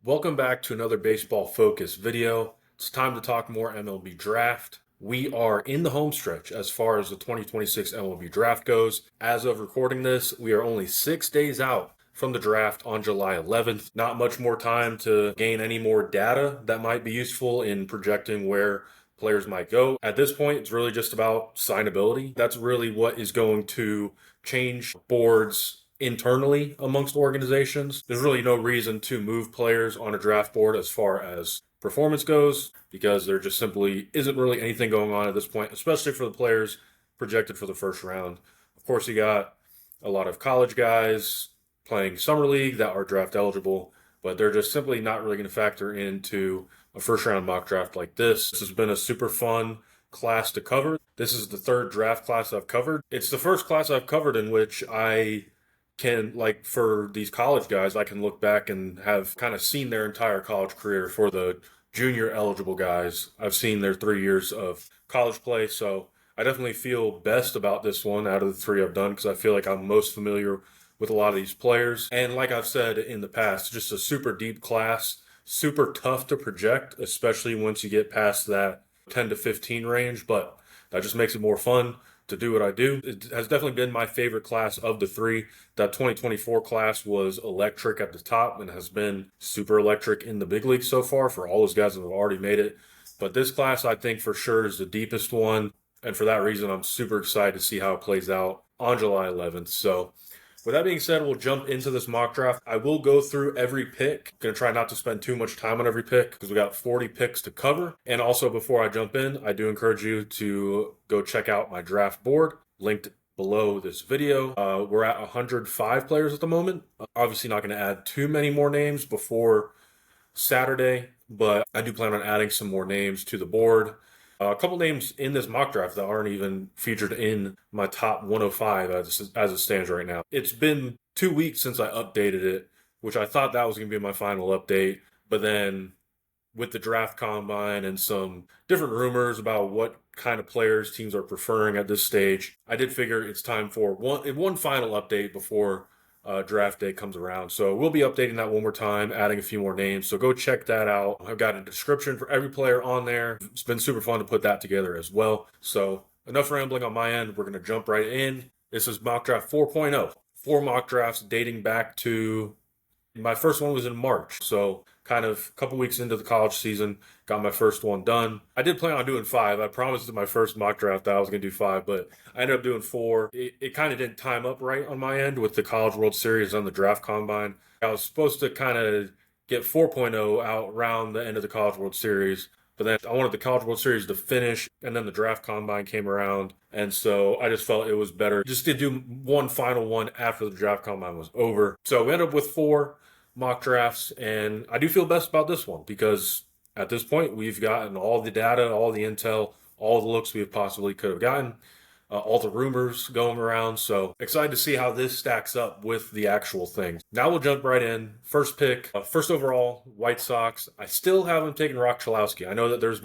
Welcome back to another baseball focused video. It's time to talk more MLB Draft. We are in the home stretch as far as the 2026 MLB Draft goes. As of recording this, we are only 6 days out from the draft on July 11th. Not much more time to gain any more data that might be useful in projecting where players might go. At this point, it's really just about signability. That's really what is going to change boards internally amongst organizations. There's really no reason to move players on a draft board as far as performance goes because there just simply isn't really anything going on at this point, especially for the players projected for the first round. Of course, you got a lot of college guys playing summer league that are draft eligible, but they're just simply not really going to factor into a first round mock draft like this. This has been a super fun class to cover. This is the third draft class I've covered. It's the first class I've covered in which I can, like, for these college guys, I can look back and have kind of seen their entire college career. For the junior eligible guys, I've seen their 3 years of college play. So I definitely feel best about this one out of the three I've done because I feel like I'm most familiar with a lot of these players. And like I've said in the past, just a super deep class, super tough to project, especially once you get past that 10 to 15 range. But that just makes it more fun to do what I do. It has definitely been my favorite class of the three. That 2024 class was electric at the top and has been super electric in the big league so far for all those guys that have already made it. But this class, I think for sure, is the deepest one. And for that reason, I'm super excited to see how it plays out on July 11th. So with that being said, we'll jump into this mock draft. I will go through every pick. Going to try not to spend too much time on every pick because we got 40 picks to cover. And also, before I jump in, I do encourage you to go check out my draft board linked below this video. We're at 105 players at the moment. Obviously not going to add too many more names before Saturday, but I do plan on adding some more names to the board. A couple names in this mock draft that aren't even featured in my top 105 as it stands right now. It's been 2 weeks since I updated it, which I thought that was going to be my final update. But then with the draft combine and some different rumors about what kind of players teams are preferring at this stage, I did figure it's time for one final update before draft day comes around. So we'll be updating that one more time, adding a few more names. So go check that out. I've got a description for every player on there. It's been super fun to put that together as well. So enough rambling on my end. We're going to jump right in. This is Mock Draft 4.0. 4 mock drafts dating back to my first one was in March. So kind of a couple weeks into the college season, got my first one done. I did plan on doing 5. I promised in my first mock draft that I was going to do 5, but I ended up doing 4. It kind of didn't time up right on my end with the College World Series and the draft combine. I was supposed to kind of get 4.0 out around the end of the College World Series, but then I wanted the College World Series to finish, and then the draft combine came around, and so I just felt it was better just to do one final one after the draft combine was over. So we ended up with 4 mock drafts, and I do feel best about this one because at this point we've gotten all the data, all the intel, all the looks we possibly could have gotten, all the rumors going around. So excited to see how this stacks up with the actual things. Now we'll jump right in. First pick, first overall, White Sox. I still haven't taken Rock Chalowski. I know that there's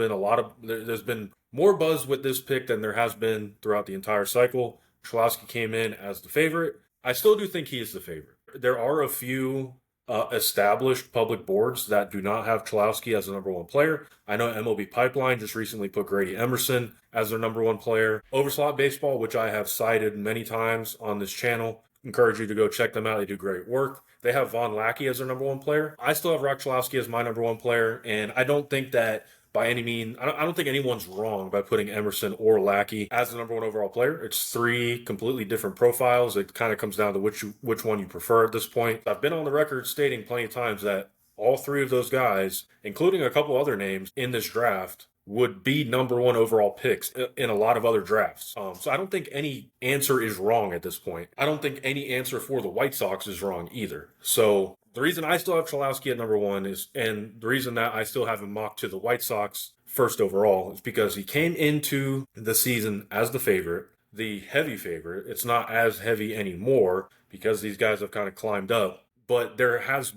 been more buzz with this pick than there has been throughout the entire cycle. Chalowski came in as the favorite. I still do think he is the favorite. There are a few established public boards that do not have Chalowski as the number 1 player. I know MLB Pipeline just recently put Grady Emerson as their number 1 player. Overslot Baseball, which I have cited many times on this channel, encourage you to go check them out. They do great work. They have Von Lackey as their number 1 player. I still have Rock Chalowski as my number 1 player, and I don't think that by any means, I don't think anyone's wrong by putting Emerson or Lackey as the number 1 overall player. It's 3 completely different profiles. It kind of comes down to which one you prefer at this point. I've been on the record stating plenty of times that all 3 of those guys, including a couple other names in this draft, would be number 1 overall picks in a lot of other drafts. So I don't think any answer is wrong at this point. I don't think any answer for the White Sox is wrong either. So the reason I still have Chalowski at number 1 is, and the reason that I still have him mocked to the White Sox first overall, is because he came into the season as the favorite, the heavy favorite. It's not as heavy anymore because these guys have kind of climbed up, but there has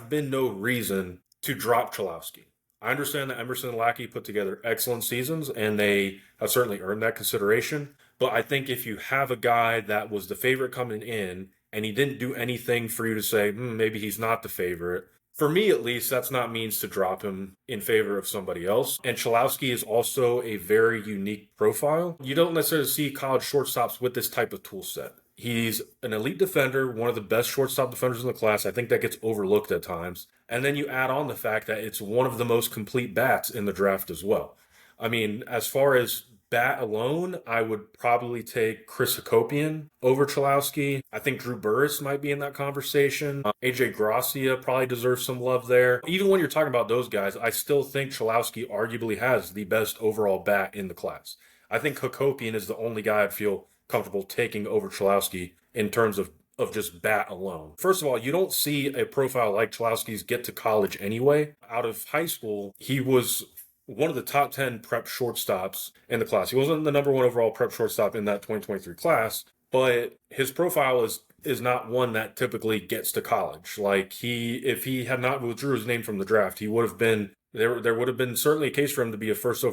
been no reason to drop Chalowski. I understand that Emerson and Lackey put together excellent seasons, and they have certainly earned that consideration. But I think if you have a guy that was the favorite coming in, and he didn't do anything for you to say, maybe he's not the favorite, For me, at least, that's not means to drop him in favor of somebody else. And Chalowski is also a very unique profile. You don't necessarily see college shortstops with this type of tool set. He's an elite defender, one of the best shortstop defenders in the class. I think that gets overlooked at times. And then you add on the fact that it's one of the most complete bats in the draft as well. I mean, as far as bat alone, I would probably take Chris Hakopian over Chalowski. I think Drew Burris might be in that conversation. AJ Gracia probably deserves some love there. Even when you're talking about those guys, I still think Chalowski arguably has the best overall bat in the class. I think Hakopian is the only guy I'd feel comfortable taking over Chalowski in terms of just bat alone. First of all, you don't see a profile like Chalowski's get to college anyway. Out of high school, he was one of the top 10 prep shortstops in the class. He wasn't the number one overall prep shortstop in that 2023 class, but his profile is not one that typically gets to college. Like if he had not withdrew his name from the draft, he would have been there would have been certainly a case for him to be a first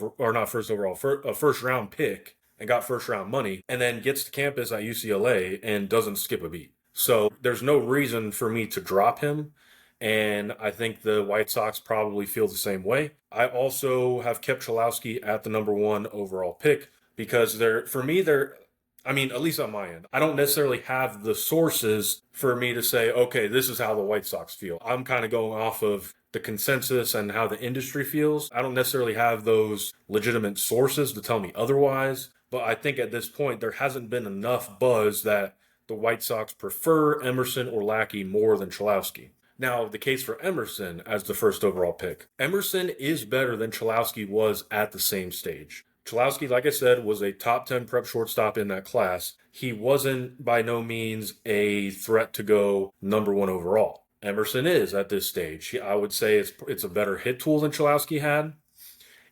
round pick and got first round money, and then gets to campus at UCLA and doesn't skip a beat. So there's no reason for me to drop him. And I think the White Sox probably feel the same way. I also have kept Chalowski at the number one overall pick because I mean, at least on my end, I don't necessarily have the sources for me to say, okay, this is how the White Sox feel. I'm kind of going off of the consensus and how the industry feels. I don't necessarily have those legitimate sources to tell me otherwise. But I think at this point, there hasn't been enough buzz that the White Sox prefer Emerson or Lackey more than Chalowski. Now, the case for Emerson as the first overall pick. Emerson is better than Chalowski was at the same stage. Chalowski, like I said, was a top 10 prep shortstop in that class. He wasn't by no means a threat to go number one overall. Emerson is at this stage. I would say it's a better hit tool than Chalowski had.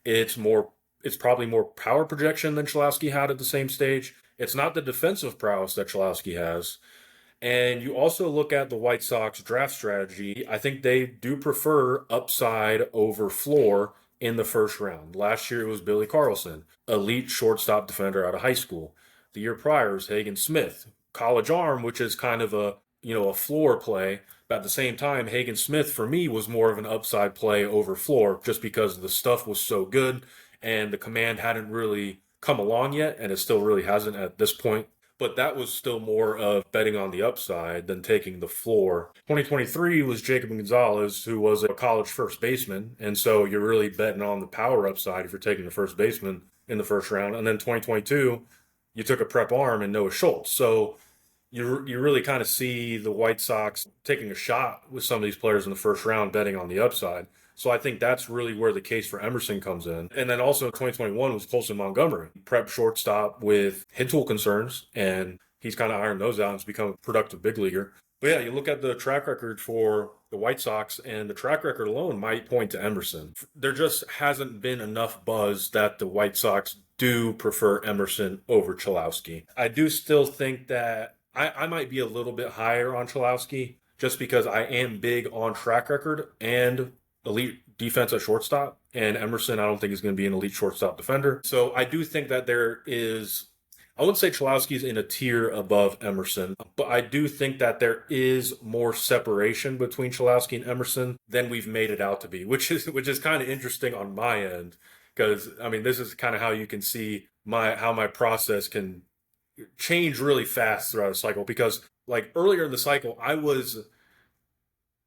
It's probably more power projection than Chalowski had at the same stage. It's not the defensive prowess that Chalowski has. And you also look at the White Sox draft strategy. I think they do prefer upside over floor in the first round. Last year it was Billy Carlson, elite shortstop defender out of high school. The year prior was Hagen Smith, college arm, which is kind of a floor play. But at the same time, Hagen Smith for me was more of an upside play over floor just because the stuff was so good and the command hadn't really come along yet, and it still really hasn't at this point. But that was still more of betting on the upside than taking the floor. 2023 was Jacob Gonzalez, who was a college first baseman. And so you're really betting on the power upside if you're taking the first baseman in the first round. And then 2022, you took a prep arm and Noah Schultz. So you really kind of see the White Sox taking a shot with some of these players in the first round, betting on the upside. So I think that's really where the case for Emerson comes in. And then also in 2021 was Colson Montgomery, prep shortstop with hit tool concerns, and he's kind of ironed those out and has become a productive big leaguer. But yeah, you look at the track record for the White Sox, and the track record alone might point to Emerson. There just hasn't been enough buzz that the White Sox do prefer Emerson over Chalowski. I do still think that I might be a little bit higher on Chalowski just because I am big on track record and elite defense at shortstop, and Emerson I don't think is going to be an elite shortstop defender. So I do think that there is, I wouldn't say Chalowski's in a tier above Emerson, but I do think that there is more separation between Chalowski and Emerson than we've made it out to be, which is kind of interesting on my end, because I mean this is kind of how you can see how my process can change really fast throughout a cycle, because like earlier in the cycle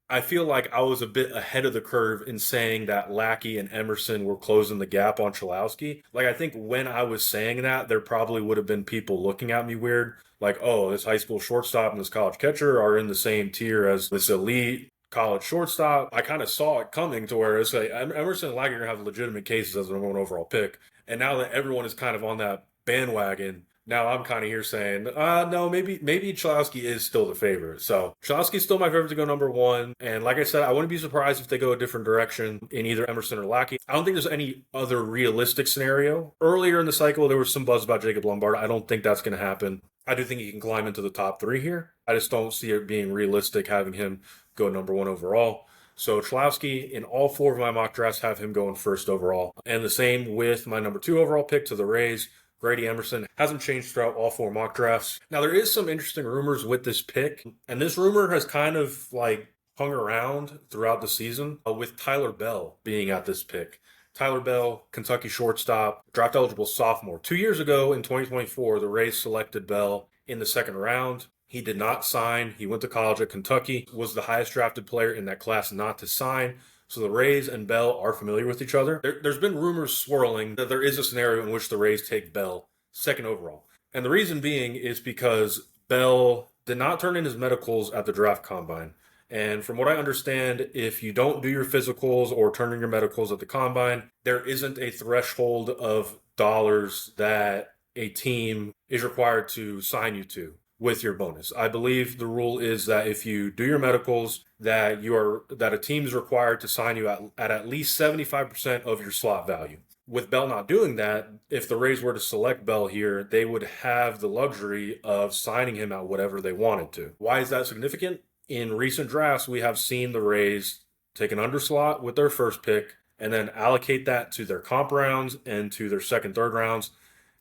I feel like I was a bit ahead of the curve in saying that Lackey and Emerson were closing the gap on Chalowski. Like, I think when I was saying that, there probably would have been people looking at me weird. Like, oh, this high school shortstop and this college catcher are in the same tier as this elite college shortstop. I kind of saw it coming to where it's like Emerson and Lackey are going to have legitimate cases as the number one overall pick. And now that everyone is kind of on that bandwagon, now I'm kind of here saying, no, maybe Chalowski is still the favorite. So Chalowski's still my favorite to go number one. And like I said, I wouldn't be surprised if they go a different direction in either Emerson or Lackey. I don't think there's any other realistic scenario. Earlier in the cycle, there was some buzz about Jacob Lombard. I don't think that's going to happen. I do think he can climb into the top three here. I just don't see it being realistic having him go number one overall. So Chalowski, in all four of my mock drafts, have him going first overall. And the same with my number two overall pick to the Rays. Grady Emerson hasn't changed throughout all four mock drafts. Now, there is some interesting rumors with this pick, and this rumor has kind of like hung around throughout the season with Tyler Bell being at this pick. Tyler Bell, Kentucky shortstop, draft eligible sophomore. 2 years ago in 2024, the Rays selected Bell in the second round. He did not sign. He went to college at Kentucky, was the highest drafted player in that class not to sign. So the Rays and Bell are familiar with each other. There's been rumors swirling that there is a scenario in which the Rays take Bell second overall. And the reason being is because Bell did not turn in his medicals at the draft combine. And from what I understand, if you don't do your physicals or turn in your medicals at the combine, there isn't a threshold of dollars that a team is required to sign you to with your bonus. I believe the rule is that if you do your medicals, that a team is required to sign you at least 75% of your slot value. With Bell not doing that, if the Rays were to select Bell here, they would have the luxury of signing him at whatever they wanted to. Why is that significant? In recent drafts, we have seen the Rays take an underslot with their first pick and then allocate that to their comp rounds and to their second, third rounds.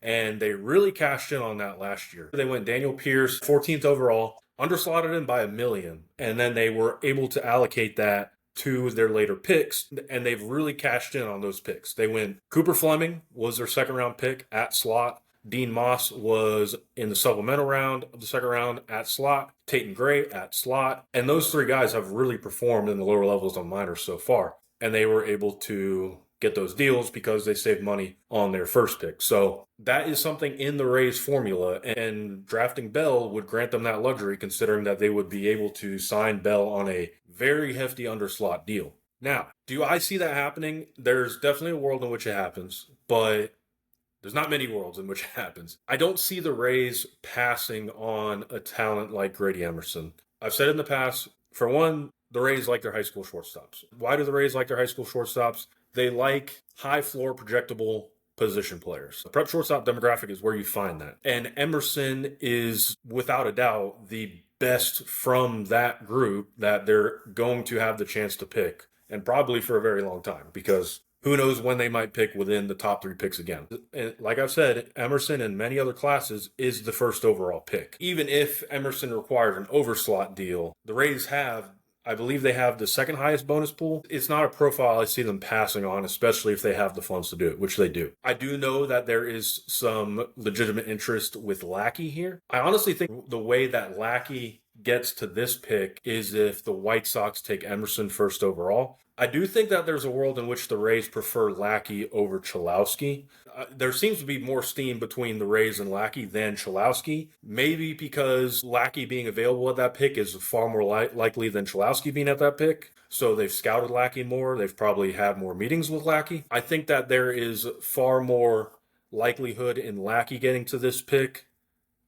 And they really cashed in on that last year. They went Daniel Pierce, 14th overall, underslotted him by $1 million. And then they were able to allocate that to their later picks, and they've really cashed in on those picks. They went Cooper Fleming was their second round pick at slot. Dean Moss was in the supplemental round of the second round at slot. Tatum Gray at slot. And those three guys have really performed in the lower levels on minors so far. And they were able to get those deals because they saved money on their first pick. So that is something in the Rays formula, and drafting Bell would grant them that luxury, considering that they would be able to sign Bell on a very hefty underslot deal. Now, do I see that happening? There's definitely a world in which it happens, but there's not many worlds in which it happens. I don't see the Rays passing on a talent like Grady Emerson. I've said in the past, for one, the Rays like their high school shortstops. Why do the Rays like their high school shortstops? They like high floor projectable position players. The prep shortstop demographic is where you find that. And Emerson is, without a doubt, the best from that group that they're going to have the chance to pick, and probably for a very long time, because who knows when they might pick within the top 3 picks again. And like I've said, Emerson in many other classes is the first overall pick. Even if Emerson required an overslot deal, the Rays have, I believe they have the second highest bonus pool. It's not a profile I see them passing on, especially if they have the funds to do it, which they do. I do know that there is some legitimate interest with Lackey here. I honestly think the way that Lackey gets to this pick is if the White Sox take Emerson first overall. I do think that there's a world in which the Rays prefer Lackey over Chalowski. There seems to be more steam between the Rays and Lackey than Chalowski. Maybe because Lackey being available at that pick is far more likely than Chalowski being at that pick. So they've scouted Lackey more. They've probably had more meetings with Lackey. I think that there is far more likelihood in Lackey getting to this pick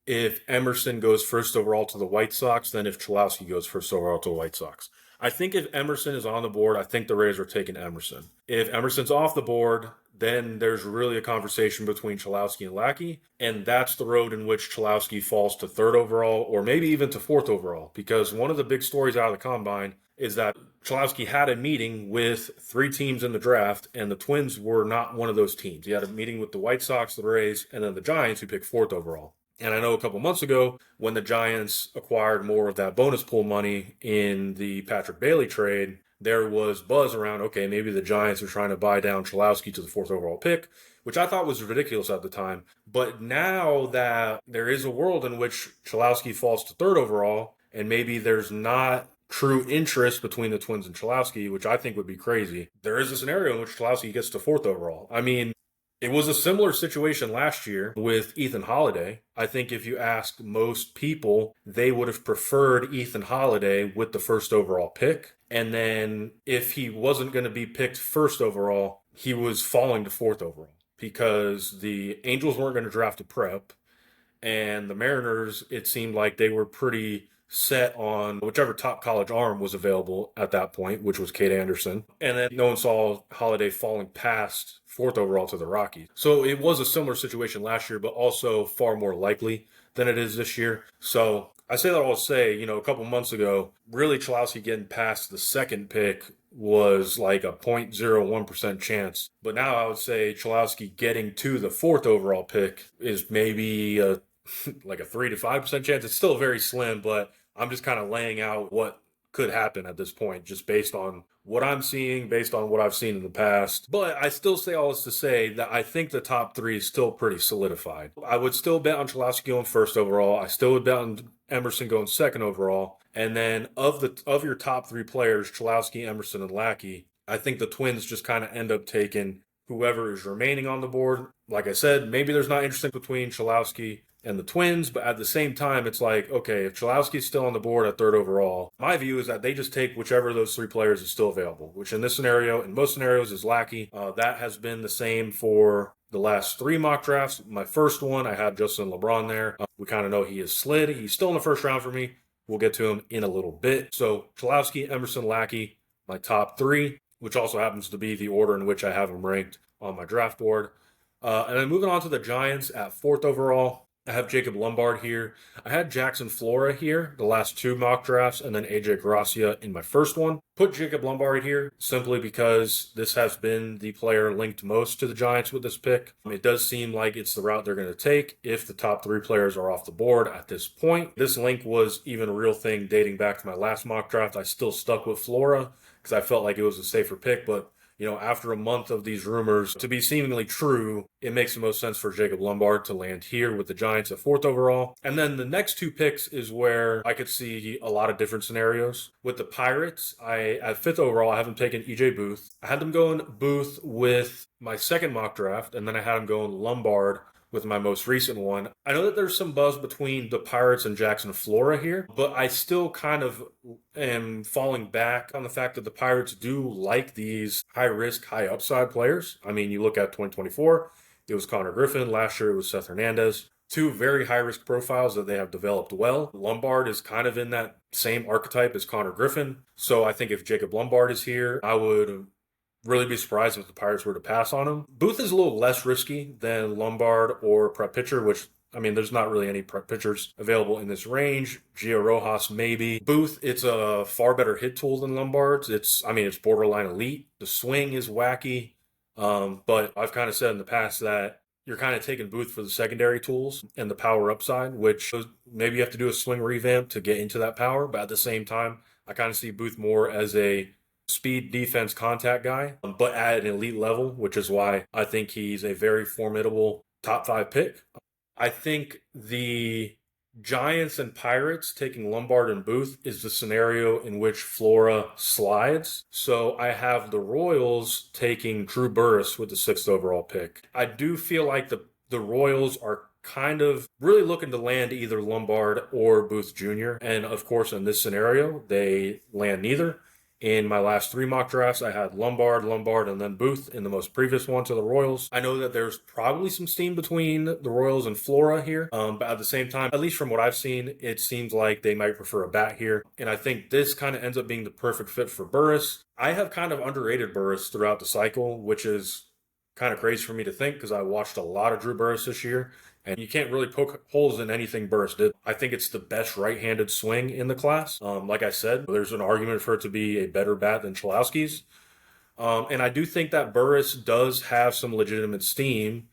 if Emerson goes first overall to the White Sox than if Chalowski goes first overall to the White Sox. I think if Emerson is on the board, I think the Rays are taking Emerson. If Emerson's off the board, then there's really a conversation between Chalowski and Lackey, and that's the road in which Chalowski falls to third overall or maybe even to fourth overall, because one of the big stories out of the combine is that Chalowski had a meeting with 3 teams in the draft, and the Twins were not one of those teams. He had a meeting with the White Sox, the Rays, and then the Giants, who picked fourth overall. And I know a couple months ago, when the Giants acquired more of that bonus pool money in the Patrick Bailey trade, there was buzz around, okay, maybe the Giants are trying to buy down Chalowski to the fourth overall pick, which I thought was ridiculous at the time. But now that there is a world in which Chalowski falls to third overall, and maybe there's not true interest between the Twins and Chalowski, which I think would be crazy, there is a scenario in which Chalowski gets to fourth overall. I mean, it was a similar situation last year with Ethan Holiday. I think if you ask most people, they would have preferred Ethan Holiday with the first overall pick. And then if he wasn't going to be picked first overall, he was falling to fourth overall because the Angels weren't going to draft a prep. And the Mariners, it seemed like they were pretty set on whichever top college arm was available at that point, which was Cade Anderson. And then no one saw Holiday falling past fourth overall to the Rockies. So it was a similar situation last year, but also far more likely than it is this year. So I say that all to say, a couple months ago, really Chalowski getting past the second pick was like a 0.01% chance. But now I would say Chalowski getting to the fourth overall pick is maybe like a 3 to 5% chance. It's still very slim, but I'm just kind of laying out what could happen at this point, just based on what I'm seeing, based on what I've seen in the past. But I still say all this to say that I think the top three is still pretty solidified. I would still bet on Cholowski going first overall. I still would bet on Emerson going second overall. And then of your top three players, Cholowski, Emerson, and Lackey, I think the Twins just kind of end up taking whoever is remaining on the board. Like I said, maybe there's not interesting between Cholowski and the Twins, but at the same time, it's like, okay, if Cholowski's still on the board at third overall, my view is that they just take whichever of those three players is still available, which in this scenario, in most scenarios, is Lackey. That has been the same for the last three mock drafts. My first one, I had Justin LeBron there. We kind of know he is slid. He's still in the first round for me. We'll get to him in a little bit. So Cholowski, Emerson, Lackey, my top three, which also happens to be the order in which I have them ranked on my draft board. And then moving on to the Giants at fourth overall, I have Jacob Lombard here. I had Jackson Flora here, the last two mock drafts, and then AJ Gracia in my first one. Put Jacob Lombard here simply because this has been the player linked most to the Giants with this pick. It does seem like it's the route they're going to take if the top three players are off the board at this point. This link was even a real thing dating back to my last mock draft. I still stuck with Flora because I felt like it was a safer pick, but after a month of these rumors to be seemingly true, it makes the most sense for Jacob Lombard to land here with the Giants at fourth overall. And then the next two picks is where I could see a lot of different scenarios. With the Pirates, at fifth overall, I have them taking EJ Booth. I had them going Booth with my second mock draft, and then I had them going Lombard with my most recent one. I know that there's some buzz between the Pirates and Jackson Flora here, but I still kind of am falling back on the fact that the Pirates do like these high-risk, high-upside players. I mean, you look at 2024, it was Connor Griffin. Last year, it was Seth Hernandez. Two very high-risk profiles that they have developed well. Lombard is kind of in that same archetype as Connor Griffin. So I think if Jacob Lombard is here, I would really be surprised if the Pirates were to pass on him. Booth is a little less risky than Lombard or prep pitcher, which, I mean, there's not really any prep pitchers available in this range. Gio Rojas, maybe. Booth, it's a far better hit tool than Lombard's. It's borderline elite. The swing is wacky. But I've kind of said in the past that you're kind of taking Booth for the secondary tools and the power upside, which maybe you have to do a swing revamp to get into that power. But at the same time, I kind of see Booth more as a speed, defense, contact guy, but at an elite level, which is why I think he's a very formidable top 5 pick. I think the Giants and Pirates taking Lombard and Booth is the scenario in which Flora slides. So I have the Royals taking Drew Burress with the 6th overall pick. I do feel like the Royals are kind of really looking to land either Lombard or Booth Jr. And of course, in this scenario, they land neither. In my last three mock drafts, I had Lombard, and then Booth in the most previous one to the Royals. I know that there's probably some steam between the Royals and Flora here, but at the same time, at least from what I've seen, it seems like they might prefer a bat here. And I think this kind of ends up being the perfect fit for Burress. I have kind of underrated Burress throughout the cycle, which is kind of crazy for me to think because I watched a lot of Drew Burress this year. And you can't really poke holes in anything Burress did. I think it's the best right-handed swing in the class. Like I said, there's an argument for it to be a better bat than Cholowski's. And I do think that Burress does have some legitimate steam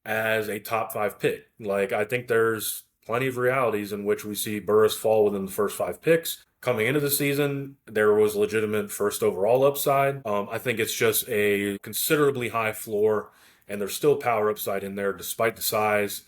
as a top 5 pick. Like, I think there's plenty of realities in which we see Burress fall within the first 5 picks. Coming into the season, there was legitimate first overall upside. I think it's just a considerably high floor, and there's still power upside in there despite the size.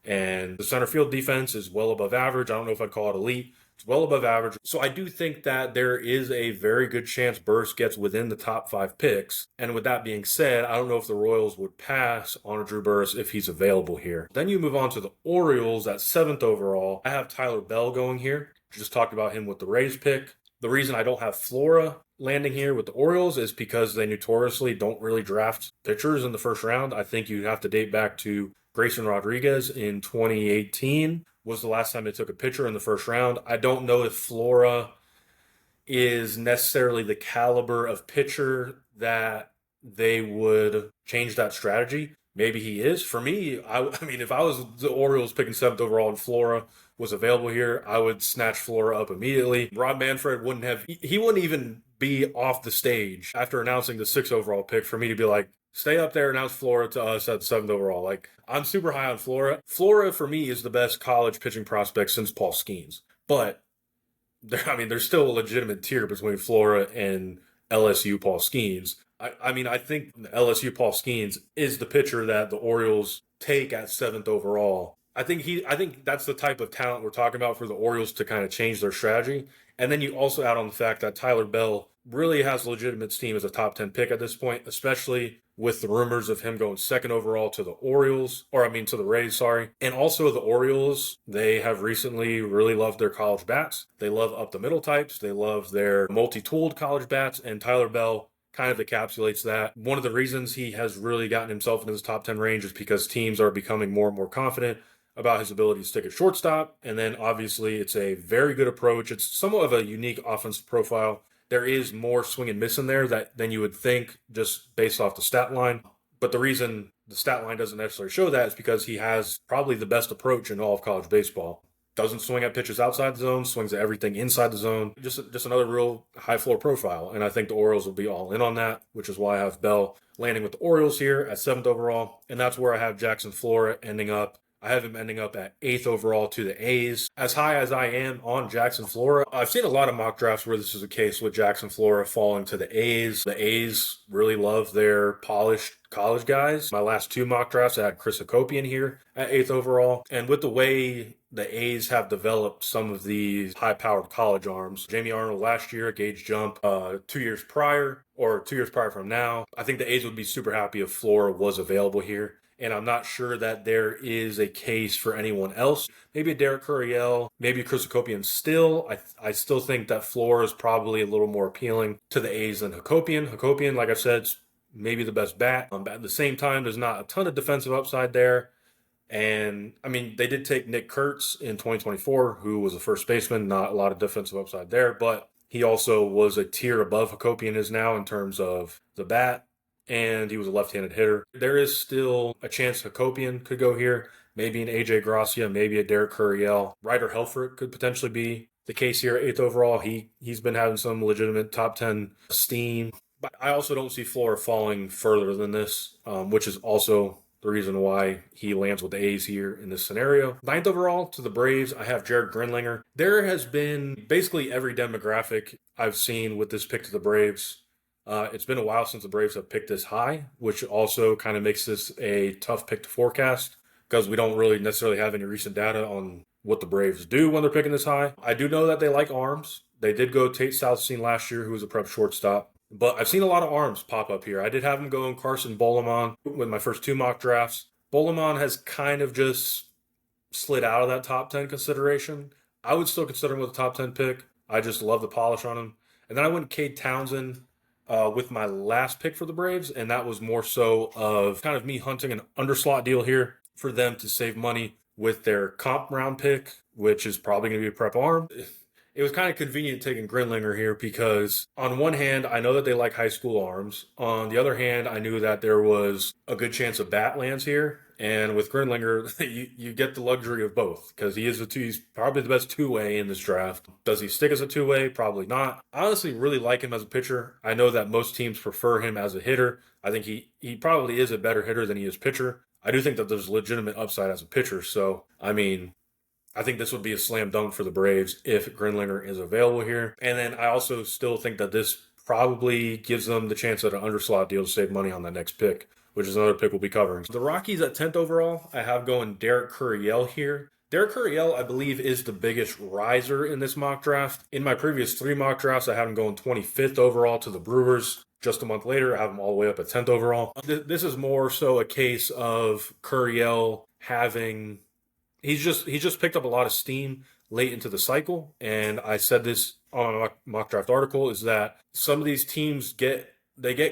And the center field defense is well above average. I don't know if I'd call it elite. It's well above average. So I do think that there is a very good chance Burress gets within the top 5 picks. And with that being said, I don't know if the Royals would pass on Drew Burress if he's available here. Then you move on to the Orioles at 7th overall. I have Tyler Bell going here. Just talked about him with the Rays pick. The reason I don't have Flora landing here with the Orioles is because they notoriously don't really draft pitchers in the first round. I think you have to date back to Grayson Rodriguez in 2018 was the last time they took a pitcher in the first round. I don't know if Flora is necessarily the caliber of pitcher that they would change that strategy. Maybe he is. For me, I mean, if I was the Orioles picking 7th overall and Flora was available here, I would snatch Flora up immediately. Rob Manfred wouldn't even be off the stage after announcing the 6th overall pick for me to be like, stay up there, announce Flora to us at 7th overall. Like, I'm super high on Flora. Flora, for me, is the best college pitching prospect since Paul Skeens. But there's still a legitimate tier between Flora and LSU Paul Skeens. I think LSU Paul Skeens is the pitcher that the Orioles take at seventh overall. I think that's the type of talent we're talking about for the Orioles to kind of change their strategy. And then you also add on the fact that Tyler Bell really has legitimate steam as a top 10 pick at this point, especially with the rumors of him going second overall to the Orioles, or I mean to the Rays, sorry. And also the Orioles, they have recently really loved their college bats. They love up the middle types. They love their multi-tooled college bats, and Tyler Bell kind of encapsulates that. One of the reasons he has really gotten himself into his top 10 range is because teams are becoming more and more confident about his ability to stick at shortstop. And then obviously it's a very good approach. It's somewhat of a unique offensive profile. There is more swing and miss in there than you would think just based off the stat line. But the reason the stat line doesn't necessarily show that is because he has probably the best approach in all of college baseball. Doesn't swing at pitches outside the zone, swings at everything inside the zone. Just another real high floor profile. And I think the Orioles will be all in on that, which is why I have Bell landing with the Orioles here at seventh overall. And that's where I have Jackson Flora ending up. I have him ending up at eighth overall to the A's. As high as I am on Jackson Flora, I've seen a lot of mock drafts where this is the case with Jackson Flora falling to the A's. The A's really love their polished college guys. My last two mock drafts, I had Chris Hakopian here at eighth overall. And with the way the A's have developed some of these high-powered college arms, Jamie Arnold last year, Gage Jump 2 years prior, or 2 years prior from now, I think the A's would be super happy if Flora was available here. And I'm not sure that there is a case for anyone else. Maybe a Derek Curiel, maybe Chris Hakopian still. I still think that Flora is probably a little more appealing to the A's than Hakopian. Hakopian, like I said, is maybe the best bat. At the same time, there's not a ton of defensive upside there. And, I mean, they did take Nick Kurtz in 2024, who was a first baseman. Not a lot of defensive upside there, but he also was a tier above Hakopian is now in terms of the bat. And he was a left-handed hitter. There is still a chance Hakopian could go here. Maybe an AJ Gracia, maybe a Derek Curiel. Ryder Helfrich could potentially be the case here, eighth overall. He's been having some legitimate top 10 steam. But I also don't see Flora falling further than this, which is also the reason why he lands with the A's here in this scenario. Ninth overall to the Braves, I have Jared Grinlinger. There has been basically every demographic I've seen with this pick to the Braves. It's been a while since the Braves have picked this high, which also kind of makes this a tough pick to forecast because we don't really necessarily have any recent data on what the Braves do when they're picking this high. I do know that they like arms. They did go Tate Southstein last year, who was a prep shortstop. But I've seen a lot of arms pop up here. I did have him going Carson Bolemon with my first two mock drafts. Bolemon has kind of just slid out of that top 10 consideration. I would still consider him with a top 10 pick. I just love the polish on him. And then I went Cade Townsend with my last pick for the Braves, and that was more so of kind of me hunting an underslot deal here for them to save money with their comp round pick, which is probably going to be a prep arm. It was kind of convenient taking Grinlinger here because on one hand, I know that they like high school arms. On the other hand, I knew that there was a good chance of bat lands here. And with Grinlinger, you get the luxury of both because he's probably the best two-way in this draft. Does he stick as a two-way? Probably not. I honestly really like him as a pitcher. I know that most teams prefer him as a hitter. I think he probably is a better hitter than he is pitcher. I do think that there's legitimate upside as a pitcher. So, I mean, I think this would be a slam dunk for the Braves if Grinlinger is available here. And then I also still think that this probably gives them the chance at an underslot deal to save money on that next pick, which is another pick we'll be covering. The Rockies at 10th overall, I have going Derek Curiel here. Derek Curiel, I believe, is the biggest riser in this mock draft. In my previous three mock drafts, I had him going 25th overall to the Brewers. Just a month later, I have him all the way up at 10th overall. This is more so a case of Curiel having... He's just picked up a lot of steam late into the cycle, and I said this on a mock draft article, is that some of these teams get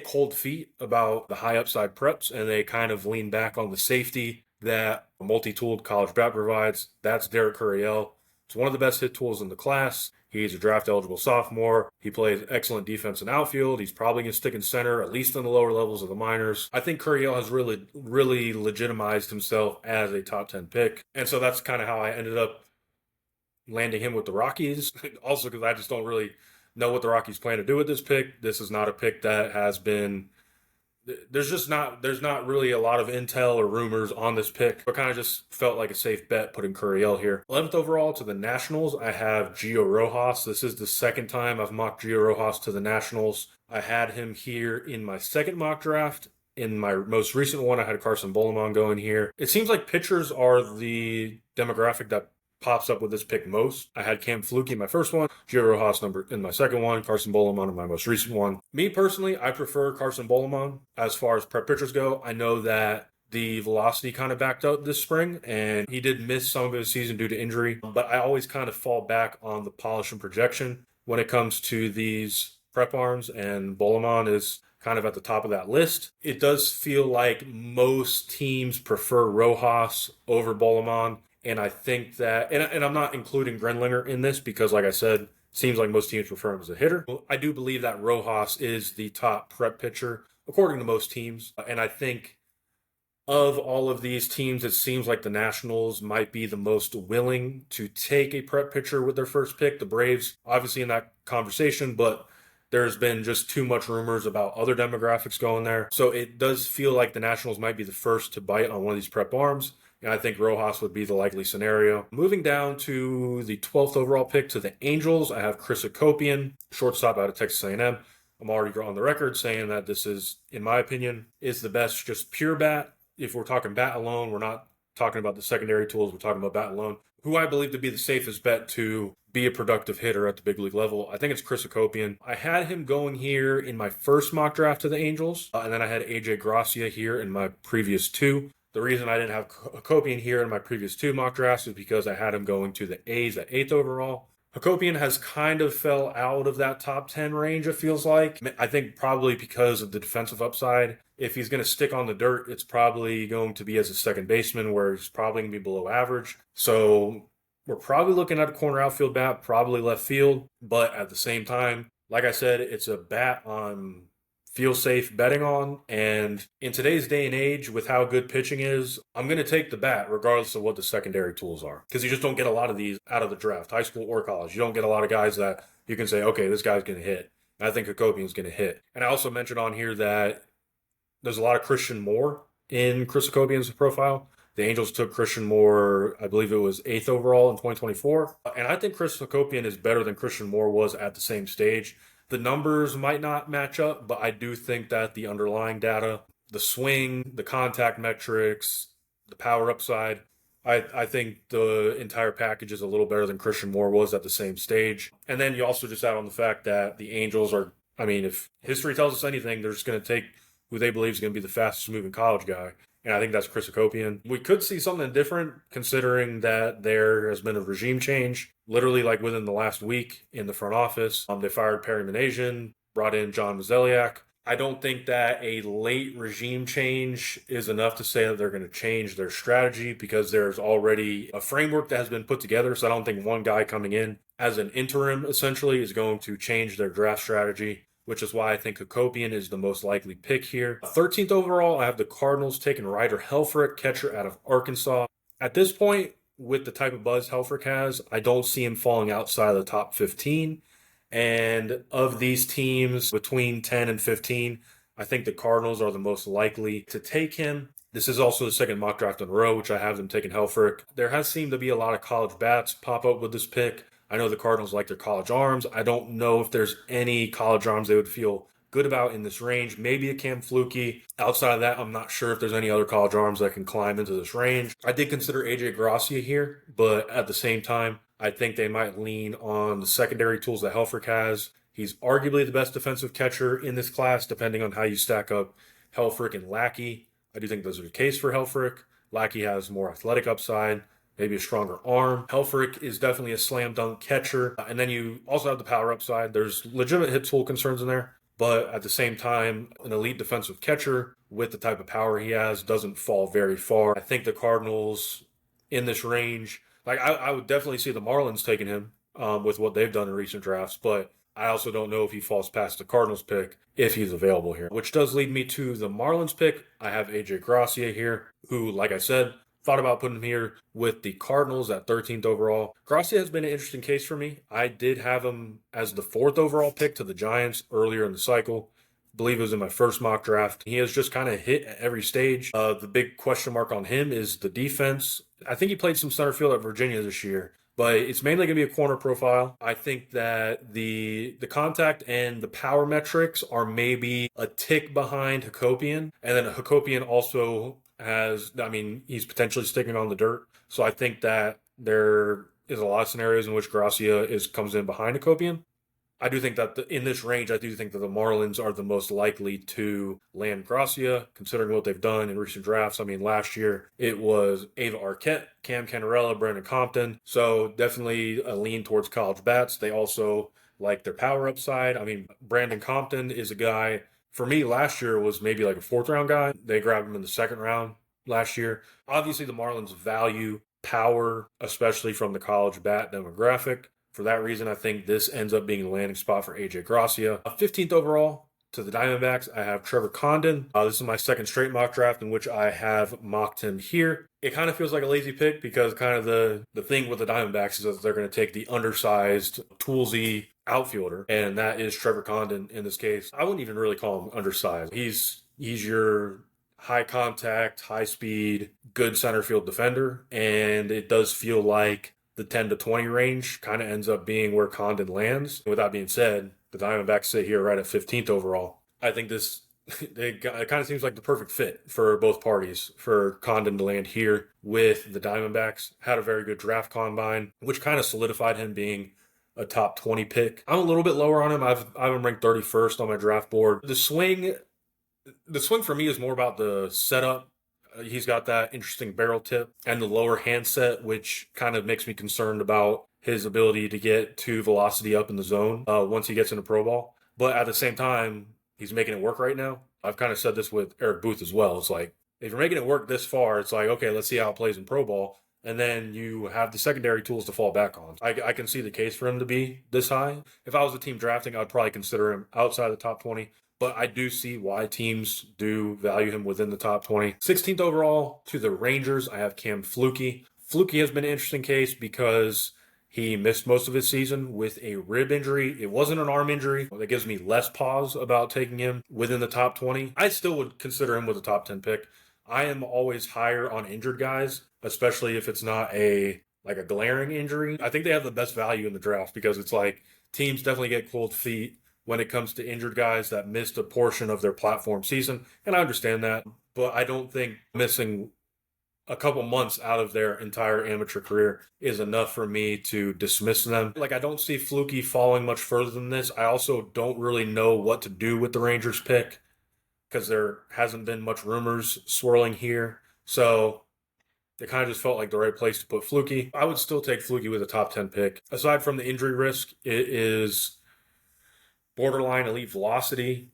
cold feet about the high upside preps, and they kind of lean back on the safety that a multi-tooled college bat provides. That's Derek Curiel. It's one of the best hit tools in the class. He's a draft-eligible sophomore. He plays excellent defense in outfield. He's probably going to stick in center, at least in the lower levels of the minors. I think Curiel has really legitimized himself as a top 10 pick. And so that's kind of how I ended up landing him with the Rockies. Also because I just don't really know what the Rockies plan to do with this pick. This is not a pick that has been there's not really a lot of intel or rumors on this pick, but kind of just felt like a safe bet putting Curiel here. 11th overall to the Nationals, I have Gio Rojas. This is the second time I've mocked Gio Rojas to the Nationals. I had him here in my second mock draft. In my most recent one, I had Carson Bolemon going here. It seems like pitchers are the demographic that pops up with this pick most. I had Cam Fluke in my first one, Gio Rojas in my second one, Carson Bolemon in my most recent one. Me personally, I prefer Carson Bolemon as far as prep pitchers go. I know that the velocity kind of backed out this spring, and he did miss some of his season due to injury, but I always kind of fall back on the polish and projection when it comes to these prep arms, and Bolemon is kind of at the top of that list. It does feel like most teams prefer Rojas over Bolemon, and I think that, and I'm not including Grenlinger in this because, like I said, seems like most teams prefer him as a hitter. I do believe that Rojas is the top prep pitcher, according to most teams, and I think of all of these teams, it seems like the Nationals might be the most willing to take a prep pitcher with their first pick. The Braves, obviously in that conversation, but there's been just too much rumors about other demographics going there. So it does feel like the Nationals might be the first to bite on one of these prep arms. And I think Rojas would be the likely scenario. Moving down to the 12th overall pick to the Angels, I have Chris Akopian, shortstop out of Texas A&M. I'm already on the record saying that this is, in my opinion, is the best just pure bat. If we're talking bat alone, we're not talking about the secondary tools, we're talking about bat alone. Who I believe to be the safest bet to be a productive hitter at the big league level, I think it's Chris Akopian. I had him going here in my first mock draft to the Angels, and then I had AJ Gracia here in my previous two. The reason I didn't have Akopian here in my previous two mock drafts is because I had him going to the A's at 8th overall. Akopian has kind of fell out of that top 10 range, it feels like. I think probably because of the defensive upside. If he's going to stick on the dirt, it's probably going to be as a second baseman where he's probably going to be below average. So we're probably looking at a corner outfield bat, probably left field. But at the same time, like I said, it's a bat on feel safe betting on. And in today's day and age, with how good pitching is, I'm going to take the bat regardless of what the secondary tools are. Because you just don't get a lot of these out of the draft, high school or college. You don't get a lot of guys that you can say, okay, this guy's going to hit. And I think Akopian's going to hit. And I also mentioned on here that there's a lot of Christian Moore in Chris Akopian's profile. The Angels took Christian Moore, I believe it was 8th overall in 2024. And I think Chris Akopian is better than Christian Moore was at the same stage. The numbers might not match up, but I do think that the underlying data, the swing, the contact metrics, the power upside, I think the entire package is a little better than Christian Moore was at the same stage. And then you also just add on the fact that the Angels are, I mean, if history tells us anything, they're just going to take who they believe is going to be the fastest moving college guy. And I think that's Chris Akopian. We could see something different considering that there has been a regime change literally like within the last week in the front office. They fired Perry Minasian, brought in John Mozeliak. I don't think that a late regime change is enough to say that they're going to change their strategy because there's already a framework that has been put together. So I don't think one guy coming in as an interim essentially is going to change their draft strategy, which is why I think Akopian is the most likely pick here. 13th overall, I have the Cardinals taking Ryder Helfrich, catcher out of Arkansas. At this point, with the type of buzz Helfrich has, I don't see him falling outside of the top 15. And of these teams between 10 and 15, I think the Cardinals are the most likely to take him. This is also the second mock draft in a row, which I have them taking Helfrich. There has seemed to be a lot of college bats pop up with this pick. I know the Cardinals like their college arms. I don't know if there's any college arms they would feel good about in this range. Maybe a Cam Fluke. Outside of that, I'm not sure if there's any other college arms that can climb into this range. I did consider AJ Gracia here, but at the same time, I think they might lean on the secondary tools that Helfrich has. He's arguably the best defensive catcher in this class, depending on how you stack up Helfrich and Lackey. I do think those are the case for Helfrich. Lackey has more athletic upside, maybe a stronger arm. Helfrich is definitely a slam dunk catcher. And then you also have the power upside. There's legitimate hit tool concerns in there. But at the same time, an elite defensive catcher with the type of power he has doesn't fall very far. I think the Cardinals in this range, like I would definitely see the Marlins taking him with what they've done in recent drafts. But I also don't know if he falls past the Cardinals pick if he's available here. Which does lead me to the Marlins pick. I have AJ Gracia here, who, like I said, thought about putting him here with the Cardinals at 13th overall. Gracia has been an interesting case for me. I did have him as the 4th overall pick to the Giants earlier in the cycle. believe it was in my first mock draft. He has just kind of hit at every stage. The big question mark on him is the defense. I think he played some center field at Virginia this year, but it's mainly going to be a corner profile. I think that the contact and the power metrics are maybe a tick behind Hakopian, and then Hakopian also has, I mean, he's potentially sticking on the dirt. So I think that there is a lot of scenarios in which Gracia comes in behind Hakopian. I do think that in this range, I do think that the Marlins are the most likely to land Gracia, considering what they've done in recent drafts. I mean, last year it was Ava Arquette, Cam Canarella, Brandon Compton. So definitely a lean towards college bats. They also like their power upside. I mean, Brandon Compton is a guy, for me, last year was maybe like a fourth round guy. They grabbed him in the second round last year. Obviously, the Marlins value power, especially from the college bat demographic. For that reason, I think this ends up being a landing spot for AJ Gracia. 15th overall to the Diamondbacks, I have Trevor Condon. This is my second straight mock draft in which I have mocked him here. It kind of feels like a lazy pick because kind of the thing with the Diamondbacks is that they're going to take the undersized, toolsy outfielder, and that is Trevor Condon in this case. I wouldn't even really call him undersized. He's your high contact, high speed, good center field defender, and it does feel like the 10 to 20 range kind of ends up being where Condon lands. With that being said, the Diamondbacks sit here right at 15th overall. I think it kind of seems like the perfect fit for both parties for Condon to land here with the Diamondbacks. Had a very good draft combine, which kind of solidified him being a top 20 pick. I'm a little bit lower on him. I have him ranked 31st on my draft board. The swing for me is more about the setup. He's got that interesting barrel tip and the lower handset, which kind of makes me concerned about his ability to get to velocity up in the zone once he gets into pro ball. But at the same time, he's making it work right now. I've kind of said this with Eric Booth as well. It's like, if you're making it work this far, it's like, okay, let's see how it plays in pro ball. And then you have the secondary tools to fall back on. I can see the case for him to be this high. If I was a team drafting, I'd probably consider him outside the top 20. But I do see why teams do value him within the top 20. 16th overall to the Rangers, I have Cam Flukie. Flukie has been an interesting case because he missed most of his season with a rib injury. It wasn't an arm injury. That gives me less pause about taking him within the top 20. I still would consider him with a top 10 pick. I am always higher on injured guys, especially if it's not a glaring injury. I think they have the best value in the draft because it's like teams definitely get cold feet when it comes to injured guys that missed a portion of their platform season. And I understand that, but I don't think missing a couple months out of their entire amateur career is enough for me to dismiss them. I don't see Flukie falling much further than this. I also don't really know what to do with the Rangers pick because there hasn't been much rumors swirling here. So it kind of just felt like the right place to put Flukie. I would still take Flukie with a top 10 pick. Aside from the injury risk, it is borderline elite velocity.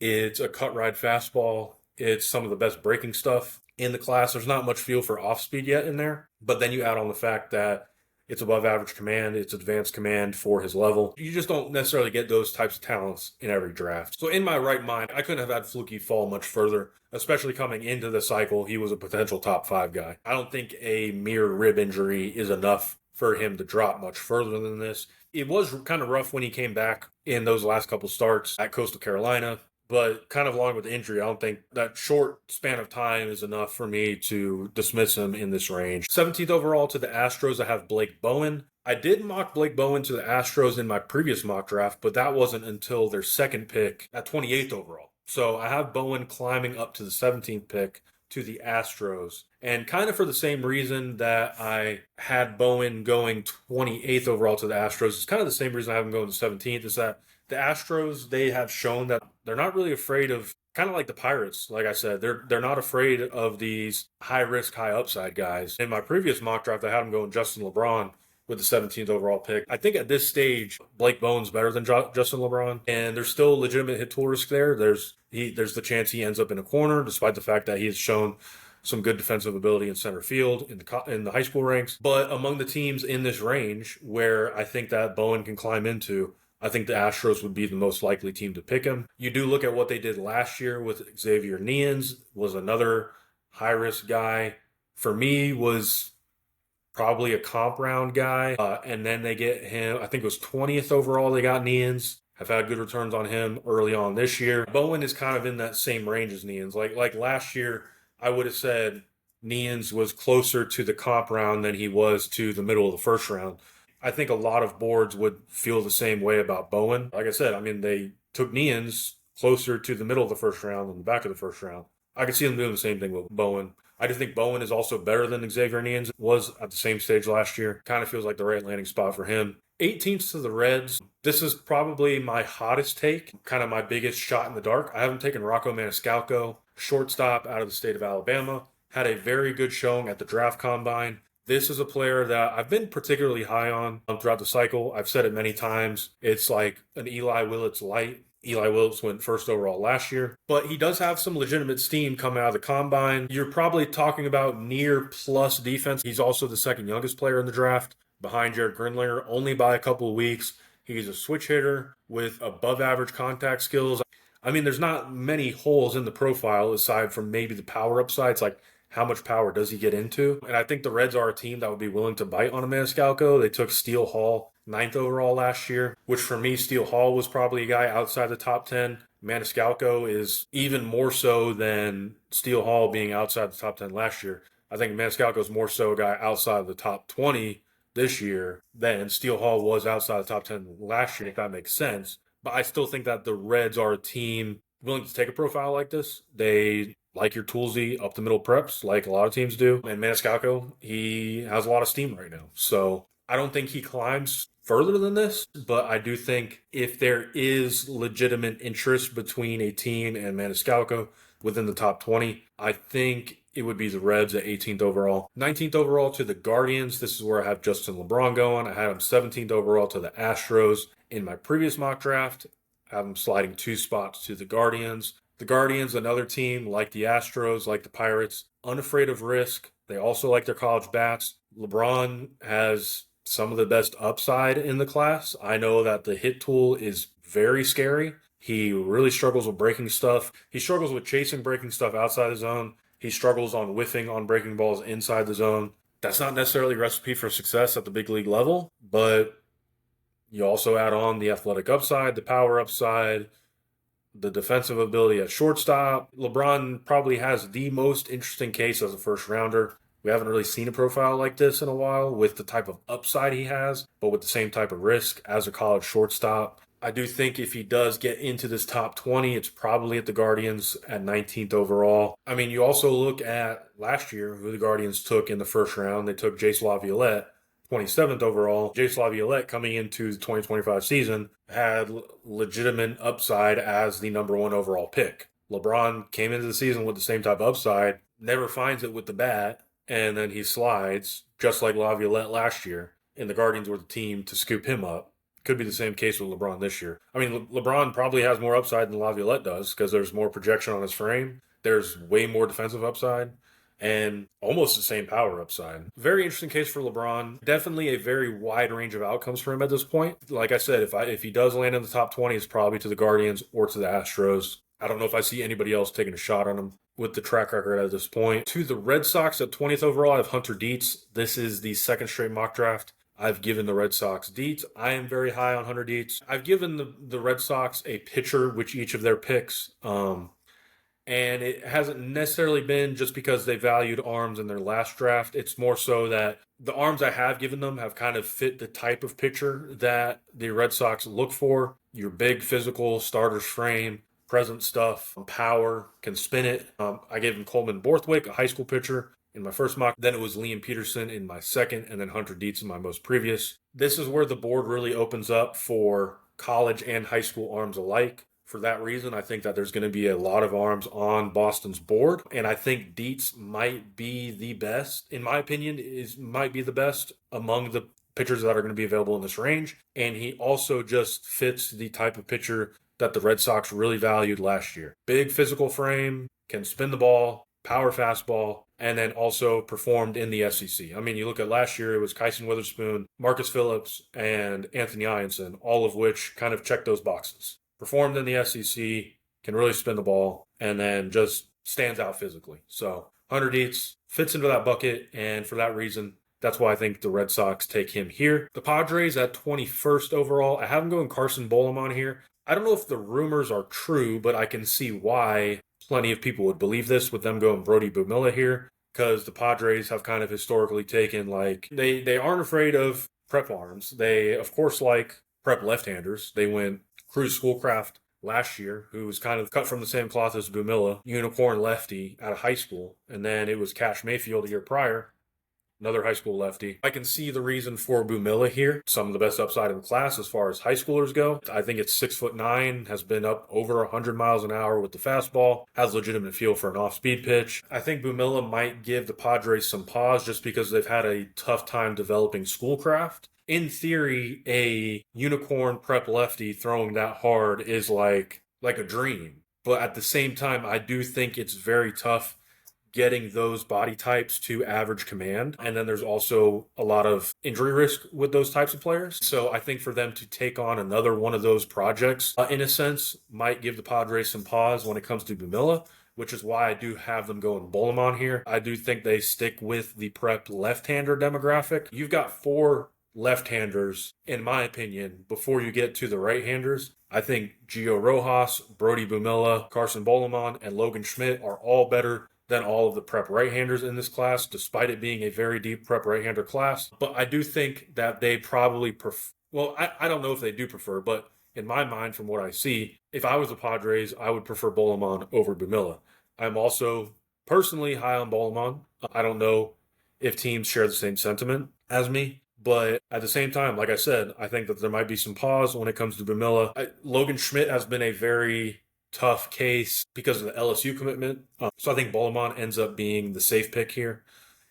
It's a cut ride fastball. It's some of the best breaking stuff in the class. There's not much feel for off speed yet in there, but then you add on the fact that it's above average command, it's advanced command for his level. You just don't necessarily get those types of talents in every draft. So in my right mind, I couldn't have had Flukie fall much further, especially coming into the cycle. He was a potential top 5 guy. I don't think a mere rib injury is enough for him to drop much further than this. It was kind of rough when he came back in those last couple starts at Coastal Carolina, but kind of along with the injury, I don't think that short span of time is enough for me to dismiss him in this range. 17th overall to the Astros, I have Blake Bowen. I did mock Blake Bowen to the Astros in my previous mock draft, but that wasn't until their second pick at 28th overall. So I have Bowen climbing up to the 17th pick to the Astros. And kind of for the same reason that I had Bowen going 28th overall to the Astros, it's kind of the same reason I have him going to 17th, is that the Astros, they have shown that they're not really afraid of, kind of like the Pirates, like I said, they're not afraid of these high-risk, high-upside guys. In my previous mock draft, I had him going Justin LeBron with the 17th overall pick. I think at this stage, Blake Bowen's better than Justin LeBron, and there's still legitimate hit tool risk there. There's the chance he ends up in a corner, despite the fact that he has shown some good defensive ability in center field in the high school ranks. But among the teams in this range where I think that Bowen can climb into, I think the Astros would be the most likely team to pick him. You do look at what they did last year with Xavier Neans, was another high-risk guy. For me, was probably a comp round guy. And then they get him, I think it was 20th overall they got Neans. have had good returns on him early on this year. Bowen is kind of in that same range as Neans. Like last year, I would have said Neans was closer to the comp round than he was to the middle of the first round. I think a lot of boards would feel the same way about Bowen. Like I said, I mean, they took Neans closer to the middle of the first round than the back of the first round. I could see them doing the same thing with Bowen. I do think Bowen is also better than Xavier Neans was at the same stage last year. Kind of feels like the right landing spot for him. 18th to the Reds. This is probably my hottest take, kind of my biggest shot in the dark. I haven't taken Rocco Maniscalco, shortstop out of the state of Alabama. Had a very good showing at the draft combine. This is a player that I've been particularly high on throughout the cycle. I've said it many times. It's like an Eli Willits light. Eli Willits went first overall last year, but he does have some legitimate steam coming out of the combine. You're probably talking about near plus defense. He's also the second youngest player in the draft, behind Jared Grindlinger, only by a couple of weeks. He's a switch hitter with above average contact skills. I mean, there's not many holes in the profile aside from maybe the power upsides, like how much power does he get into? And I think the Reds are a team that would be willing to bite on a Maniscalco. They took Steele Hall 9th overall last year, which for me, Steele Hall was probably a guy outside the top 10. Maniscalco is even more so than Steele Hall being outside the top 10 last year. I think Maniscalco is more so a guy outside of the top 20 this year than Steele Hall was outside the top 10 last year, if that makes sense. But I still think that the Reds are a team willing to take a profile like this. They like your toolsy up the middle preps, like a lot of teams do. And Maniscalco, he has a lot of steam right now. So I don't think he climbs further than this, but I do think if there is legitimate interest between a team and Maniscalco within the top 20, I think it would be the Reds at 18th overall. 19th overall to the Guardians. This is where I have Justin LeBron going. I had him 17th overall to the Astros. In my previous mock draft, I have him sliding 2 spots to the Guardians. The Guardians, another team like the Astros, like the Pirates, unafraid of risk. They also like their college bats. LeBron has some of the best upside in the class. I know that the hit tool is very scary. He really struggles with breaking stuff. He struggles with chasing breaking stuff outside the zone. He struggles on whiffing on breaking balls inside the zone. That's not necessarily a recipe for success at the big league level, but you also add on the athletic upside, the power upside, the defensive ability at shortstop. LeBron probably has the most interesting case as a first rounder. We haven't really seen a profile like this in a while with the type of upside he has, but with the same type of risk as a college shortstop. I do think if he does get into this top 20, it's probably at the Guardians at 19th overall. I mean, you also look at last year who the Guardians took in the first round. They took Jace Laviolette, 27th overall. Jace Laviolette coming into the 2025 season had legitimate upside as the number 1 overall pick. LeBron came into the season with the same type of upside, never finds it with the bat, and then he slides, just like Laviolette last year. And the Guardians were the team to scoop him up. Could be the same case with LeBron this year. I mean, LeBron probably has more upside than Laviolette does because there's more projection on his frame. There's way more defensive upside and almost the same power upside. Very interesting case for LeBron. Definitely a very wide range of outcomes for him at this point. Like I said, if he does land in the top 20, it's probably to the Guardians or to the Astros. I don't know if I see anybody else taking a shot on him with the track record at this point. To the Red Sox at 20th overall, I have Hunter Dietz. This is the second straight mock draft I've given the Red Sox Dietz. I am very high on Hunter Dietz. I've given the Red Sox a pitcher with each of their picks. And it hasn't necessarily been just because they valued arms in their last draft. It's more so that the arms I have given them have kind of fit the type of pitcher that the Red Sox look for. Your big physical starter's frame, present stuff, power, can spin it. I gave him Coleman Borthwick, a high school pitcher, in my first mock. Then it was Liam Peterson in my second, and then Hunter Dietz in my most previous. This is where the board really opens up for college and high school arms alike. For that reason, I think that there's going to be a lot of arms on Boston's board, and I think Dietz might be the best, in my opinion, might be the best among the pitchers that are going to be available in this range. And he also just fits the type of pitcher that the Red Sox really valued last year. Big physical frame, can spin the ball, power fastball, and then also performed in the SEC. I mean, you look at last year, it was Kyson Witherspoon, Marcus Phillips, and Anthony Ianson, all of which kind of check those boxes. Performed in the SEC, can really spin the ball, and then just stands out physically. So Hunter Dietz fits into that bucket, and for that reason, That's why I think the Red Sox take him here. The Padres at 21st overall, I have him going Carson Bolemon here. I don't know if the rumors are true, but I can see why plenty of people would believe this with them going Brody Bumilla here, because the Padres have kind of historically taken, like, they aren't afraid of prep arms. They, of course, like prep left-handers. They went Cruz Schoolcraft last year, who was kind of cut from the same cloth as Bumilla, unicorn lefty out of high school. And then it was Cash Mayfield a year prior, another high school lefty. I can see the reason for Bumilla here. Some of the best upside in the class as far as high schoolers go. I think it's 6'9", has been up over 100 miles an hour with the fastball, has legitimate feel for an off-speed pitch. I think Bumilla might give the Padres some pause just because they've had a tough time developing Schoolcraft. In theory, a unicorn prep lefty throwing that hard is like a dream. But at the same time, I do think it's very tough getting those body types to average command. And then there's also a lot of injury risk with those types of players. So I think for them to take on another one of those projects, in a sense, might give the Padres some pause when it comes to Bumilla, which is why I do have them going Bolemon here. I do think they stick with the prep left-hander demographic. You've got 4 left-handers, in my opinion, before you get to the right-handers. I think Gio Rojas, Brody Bumilla, Carson Bolemon, and Logan Schmidt are all better than all of the prep right-handers in this class, despite it being a very deep prep right-hander class. But I do think that they probably prefer, well, I don't know if they do prefer, but in my mind, from what I see, if I was the Padres, I would prefer Bolemon over Bumilla. I'm also personally high on Bolemon. I don't know if teams share the same sentiment as me. But at the same time, like I said, I think that there might be some pause when it comes to Bumilla. Logan Schmidt has been a very tough case because of the LSU commitment. So I think Bolemon ends up being the safe pick here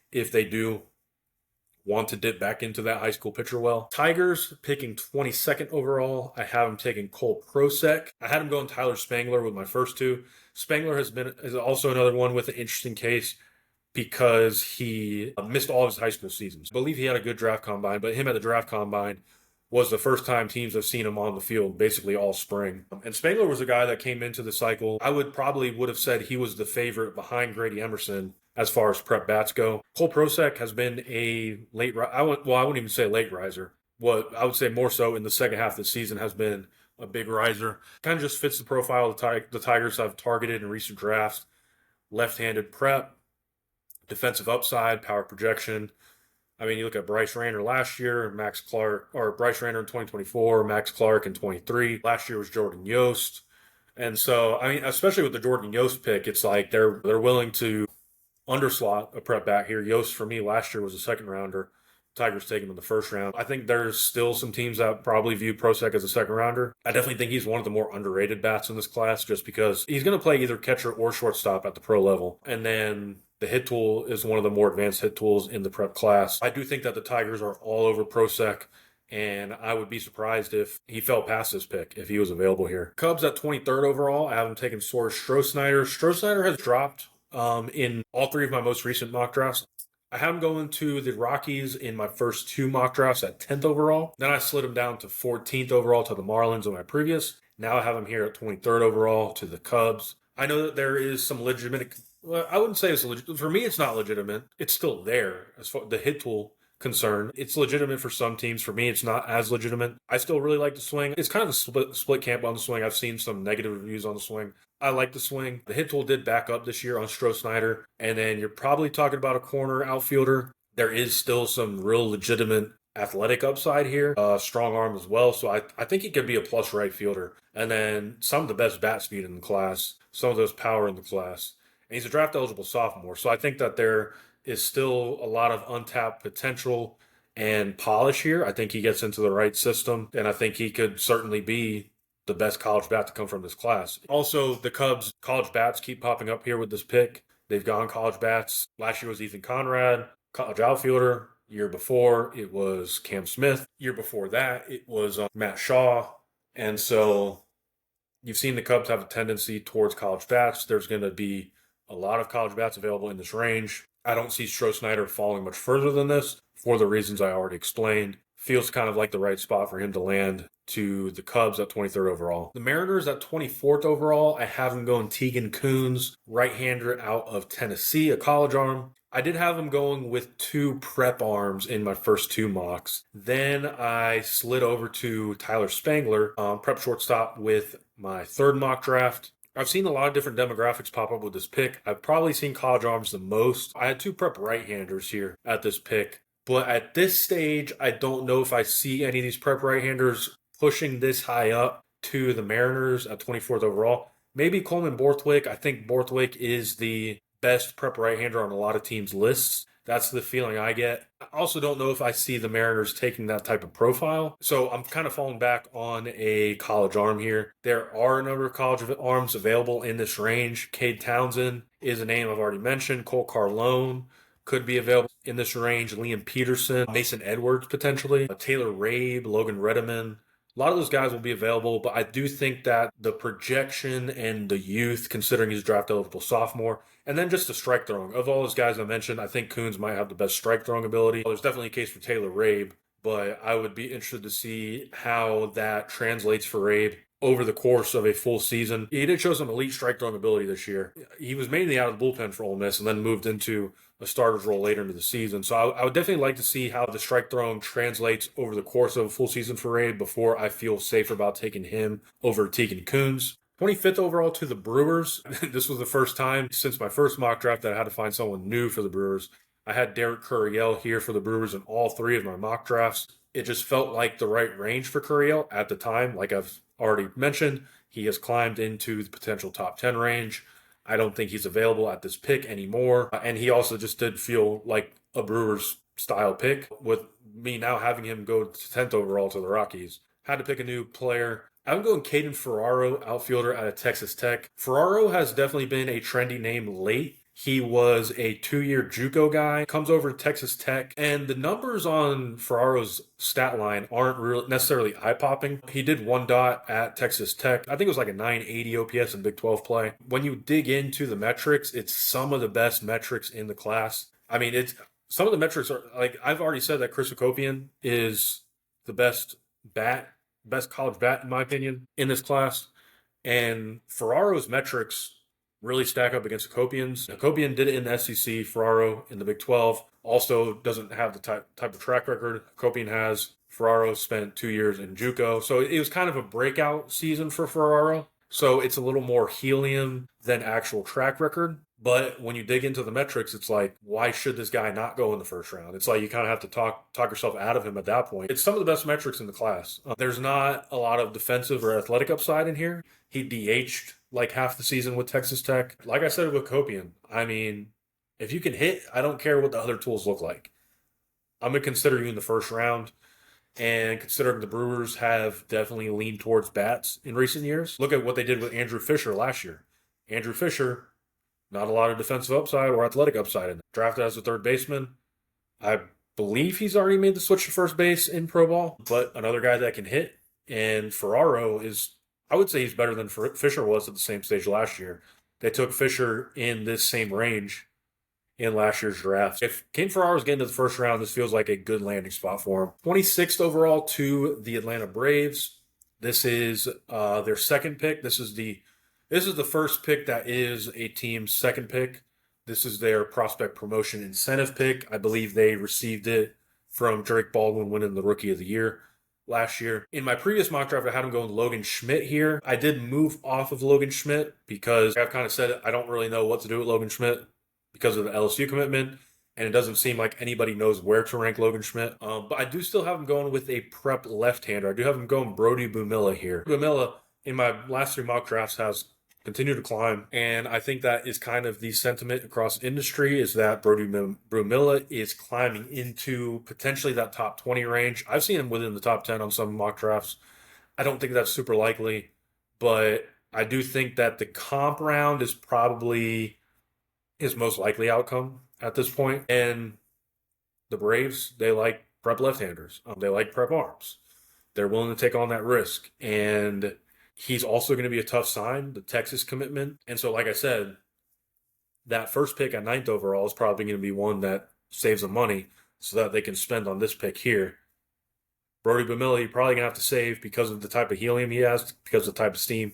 if they do want to dip back into that high school pitcher well. Tigers picking 22nd overall. I have him taking Cole Prosek. I had him going Tyler Spangler with my first 2. Spangler is also another one with an interesting case, because he missed all of his high school seasons. I believe he had a good draft combine, but him at the draft combine was the first time teams have seen him on the field basically all spring. And Spangler was a guy that came into the cycle. I would have said he was the favorite behind Grady Emerson as far as prep bats go. Cole Prosek has been a late, I wouldn't even say late riser. What I would say more so in the second half of the season has been a big riser. Kind of just fits the profile the Tigers have targeted in recent drafts. Left-handed prep, defensive upside, power projection. I mean, you look at Bryce Rayner last year, Bryce Rayner in 2024, Max Clark in 23. Last year was Jordan Yost. And so, I mean, especially with the Jordan Yost pick, it's like they're willing to underslot a prep bat here. Yost, for me, last year was a second rounder. Tigers take him in the first round. I think there's still some teams that probably view Prosek as a second rounder. I definitely think he's one of the more underrated bats in this class just because he's going to play either catcher or shortstop at the pro level. And then the hit tool is one of the more advanced hit tools in the prep class. I do think that the Tigers are all over Prosek, and I would be surprised if he fell past this pick if he was available here. Cubs at 23rd overall. I have him taking Soares Stroh-Snyder. Stroh-Snyder has dropped in all 3 of my most recent mock drafts. I have him going to the Rockies in my first 2 mock drafts at 10th overall. Then I slid him down to 14th overall to the Marlins in my previous. Now I have him here at 23rd overall to the Cubs. I know that there is some legitimate... Well, I wouldn't say it's legitimate. For me, it's not legitimate. It's still there as far as the hit tool concern. It's legitimate for some teams. For me, it's not as legitimate. I still really like the swing. It's kind of a split camp on the swing. I've seen some negative reviews on the swing. I like the swing. The hit tool did back up this year on Stroh-Snyder. And then you're probably talking about a corner outfielder. There is still some real legitimate athletic upside here. Strong arm as well. So I think he could be a plus right fielder. And then some of the best bat speed in the class. Some of those power in the class. And he's a draft-eligible sophomore. So I think that there is still a lot of untapped potential and polish here. I think he gets into the right system, and I think he could certainly be the best college bat to come from this class. Also, the Cubs' college bats keep popping up here with this pick. They've gone college bats. Last year was Ethan Conrad, college outfielder. Year before, it was Cam Smith. Year before that, it was Matt Shaw. And so you've seen the Cubs have a tendency towards college bats. There's going to be a lot of college bats available in this range. I don't see Stroh-Snyder falling much further than this for the reasons I already explained. Feels kind of like the right spot for him to land to the Cubs at 23rd overall. The Mariners at 24th overall, I have him going Tegan Kuhns, right-hander out of Tennessee, a college arm. I did have him going with 2 prep arms in my first 2 mocks. Then I slid over to Tyler Spangler, prep shortstop, with my 3rd mock draft. I've seen a lot of different demographics pop up with this pick. I've probably seen college arms the most. I had 2 prep right-handers here at this pick. But at this stage, I don't know if I see any of these prep right-handers pushing this high up to the Mariners at 24th overall. Maybe Coleman Borthwick. I think Borthwick is the best prep right-hander on a lot of teams' lists. That's the feeling I get. I also don't know if I see the Mariners taking that type of profile. So I'm kind of falling back on a college arm here. There are a number of college arms available in this range. Cade Townsend is a name I've already mentioned. Cole Carlone could be available in this range. Liam Peterson, Mason Edwards potentially, Taylor Rabe, Logan Redeman. A lot of those guys will be available, but I do think that the projection and the youth, considering he's a draft-eligible sophomore, and then just the strike throwing. Of all those guys I mentioned, I think Coons might have the best strike throwing ability. There's definitely a case for Taylor Rabe, but I would be interested to see how that translates for Rabe over the course of a full season. He did show some elite strike throwing ability this year. He was mainly out of the bullpen for Ole Miss and then moved into a starter's role later into the season. So I would definitely like to see how the strike throwing translates over the course of a full season for Rabe before I feel safer about taking him over Tegan Coons. 25th overall to the Brewers. This was the first time since my first mock draft that I had to find someone new for the Brewers. I had Derek Curiel here for the Brewers in all 3 of my mock drafts. It just felt like the right range for Curiel at the time. Like I've already mentioned, he has climbed into the potential top 10 range. I don't think he's available at this pick anymore. And he also just did feel like a Brewers style pick. With me now having him go to 10th overall to the Rockies, had to pick a new player. I'm going Caden Ferraro, outfielder out of Texas Tech. Ferraro has definitely been a trendy name late. He was a 2-year JUCO guy, comes over to Texas Tech, and the numbers on Ferraro's stat line aren't really necessarily eye-popping. He did 1 dot at Texas Tech. I think it was like a 980 OPS in Big 12 play. When you dig into the metrics, it's some of the best metrics in the class. I mean, it's some of the metrics are, like, I've already said that Chris Hakopian is the best college bat, in my opinion, in this class. And Ferraro's metrics really stack up against Hakopian's. Hakopian did it in the SEC, Ferraro in the Big 12. Also doesn't have the type of track record Hakopian has. Ferraro spent 2 years in JUCO. So it was kind of a breakout season for Ferraro. So it's a little more helium than actual track record. But when you dig into the metrics, it's like, why should this guy not go in the first round? It's like you kind of have to talk yourself out of him at that point. It's some of the best metrics in the class. There's not a lot of defensive or athletic upside in here. He DH'd like half the season with Texas Tech. Like I said with Copian, I mean, if you can hit, I don't care what the other tools look like. I'm going to consider you in the first round. And considering the Brewers have definitely leaned towards bats in recent years, look at what they did with Andrew Fisher last year. Andrew Fisher, not a lot of defensive upside or athletic upside in it. Drafted as a 3rd baseman. I believe he's already made the switch to first base in pro ball, but another guy that can hit. And Ferraro is, I would say he's better than Fisher was at the same stage last year. They took Fisher in this same range in last year's draft. If Kane Ferraro's getting to the first round, this feels like a good landing spot for him. 26th overall to the Atlanta Braves. This is their 2nd pick. This is the first pick that is a team's 2nd pick. This is their prospect promotion incentive pick. I believe they received it from Drake Baldwin winning the Rookie of the Year last year. In my previous mock draft, I had him going Logan Schmidt here. I did move off of Logan Schmidt because I've kind of said I don't really know what to do with Logan Schmidt because of the LSU commitment, and it doesn't seem like anybody knows where to rank Logan Schmidt. But I do still have him going with a prep left-hander. I do have him going Brody Bumilla here. Bumilla, in my last 3 mock drafts, has continued to climb, and I think that is kind of the sentiment across industry, is that Brody Bumilla is climbing into potentially that top 20 range. I've seen him within the top 10 on some mock drafts. I don't think that's super likely, but I do think that the comp round is probably his most likely outcome at this point. And the Braves, they like prep left-handers. They like prep arms. They're willing to take on that risk. And he's also going to be a tough sign, the Texas commitment. And so, like I said, that first pick at 9th overall is probably going to be one that saves them money so that they can spend on this pick here. Brody Bumilla, you're probably going to have to save because of the type of helium he has, because of the type of steam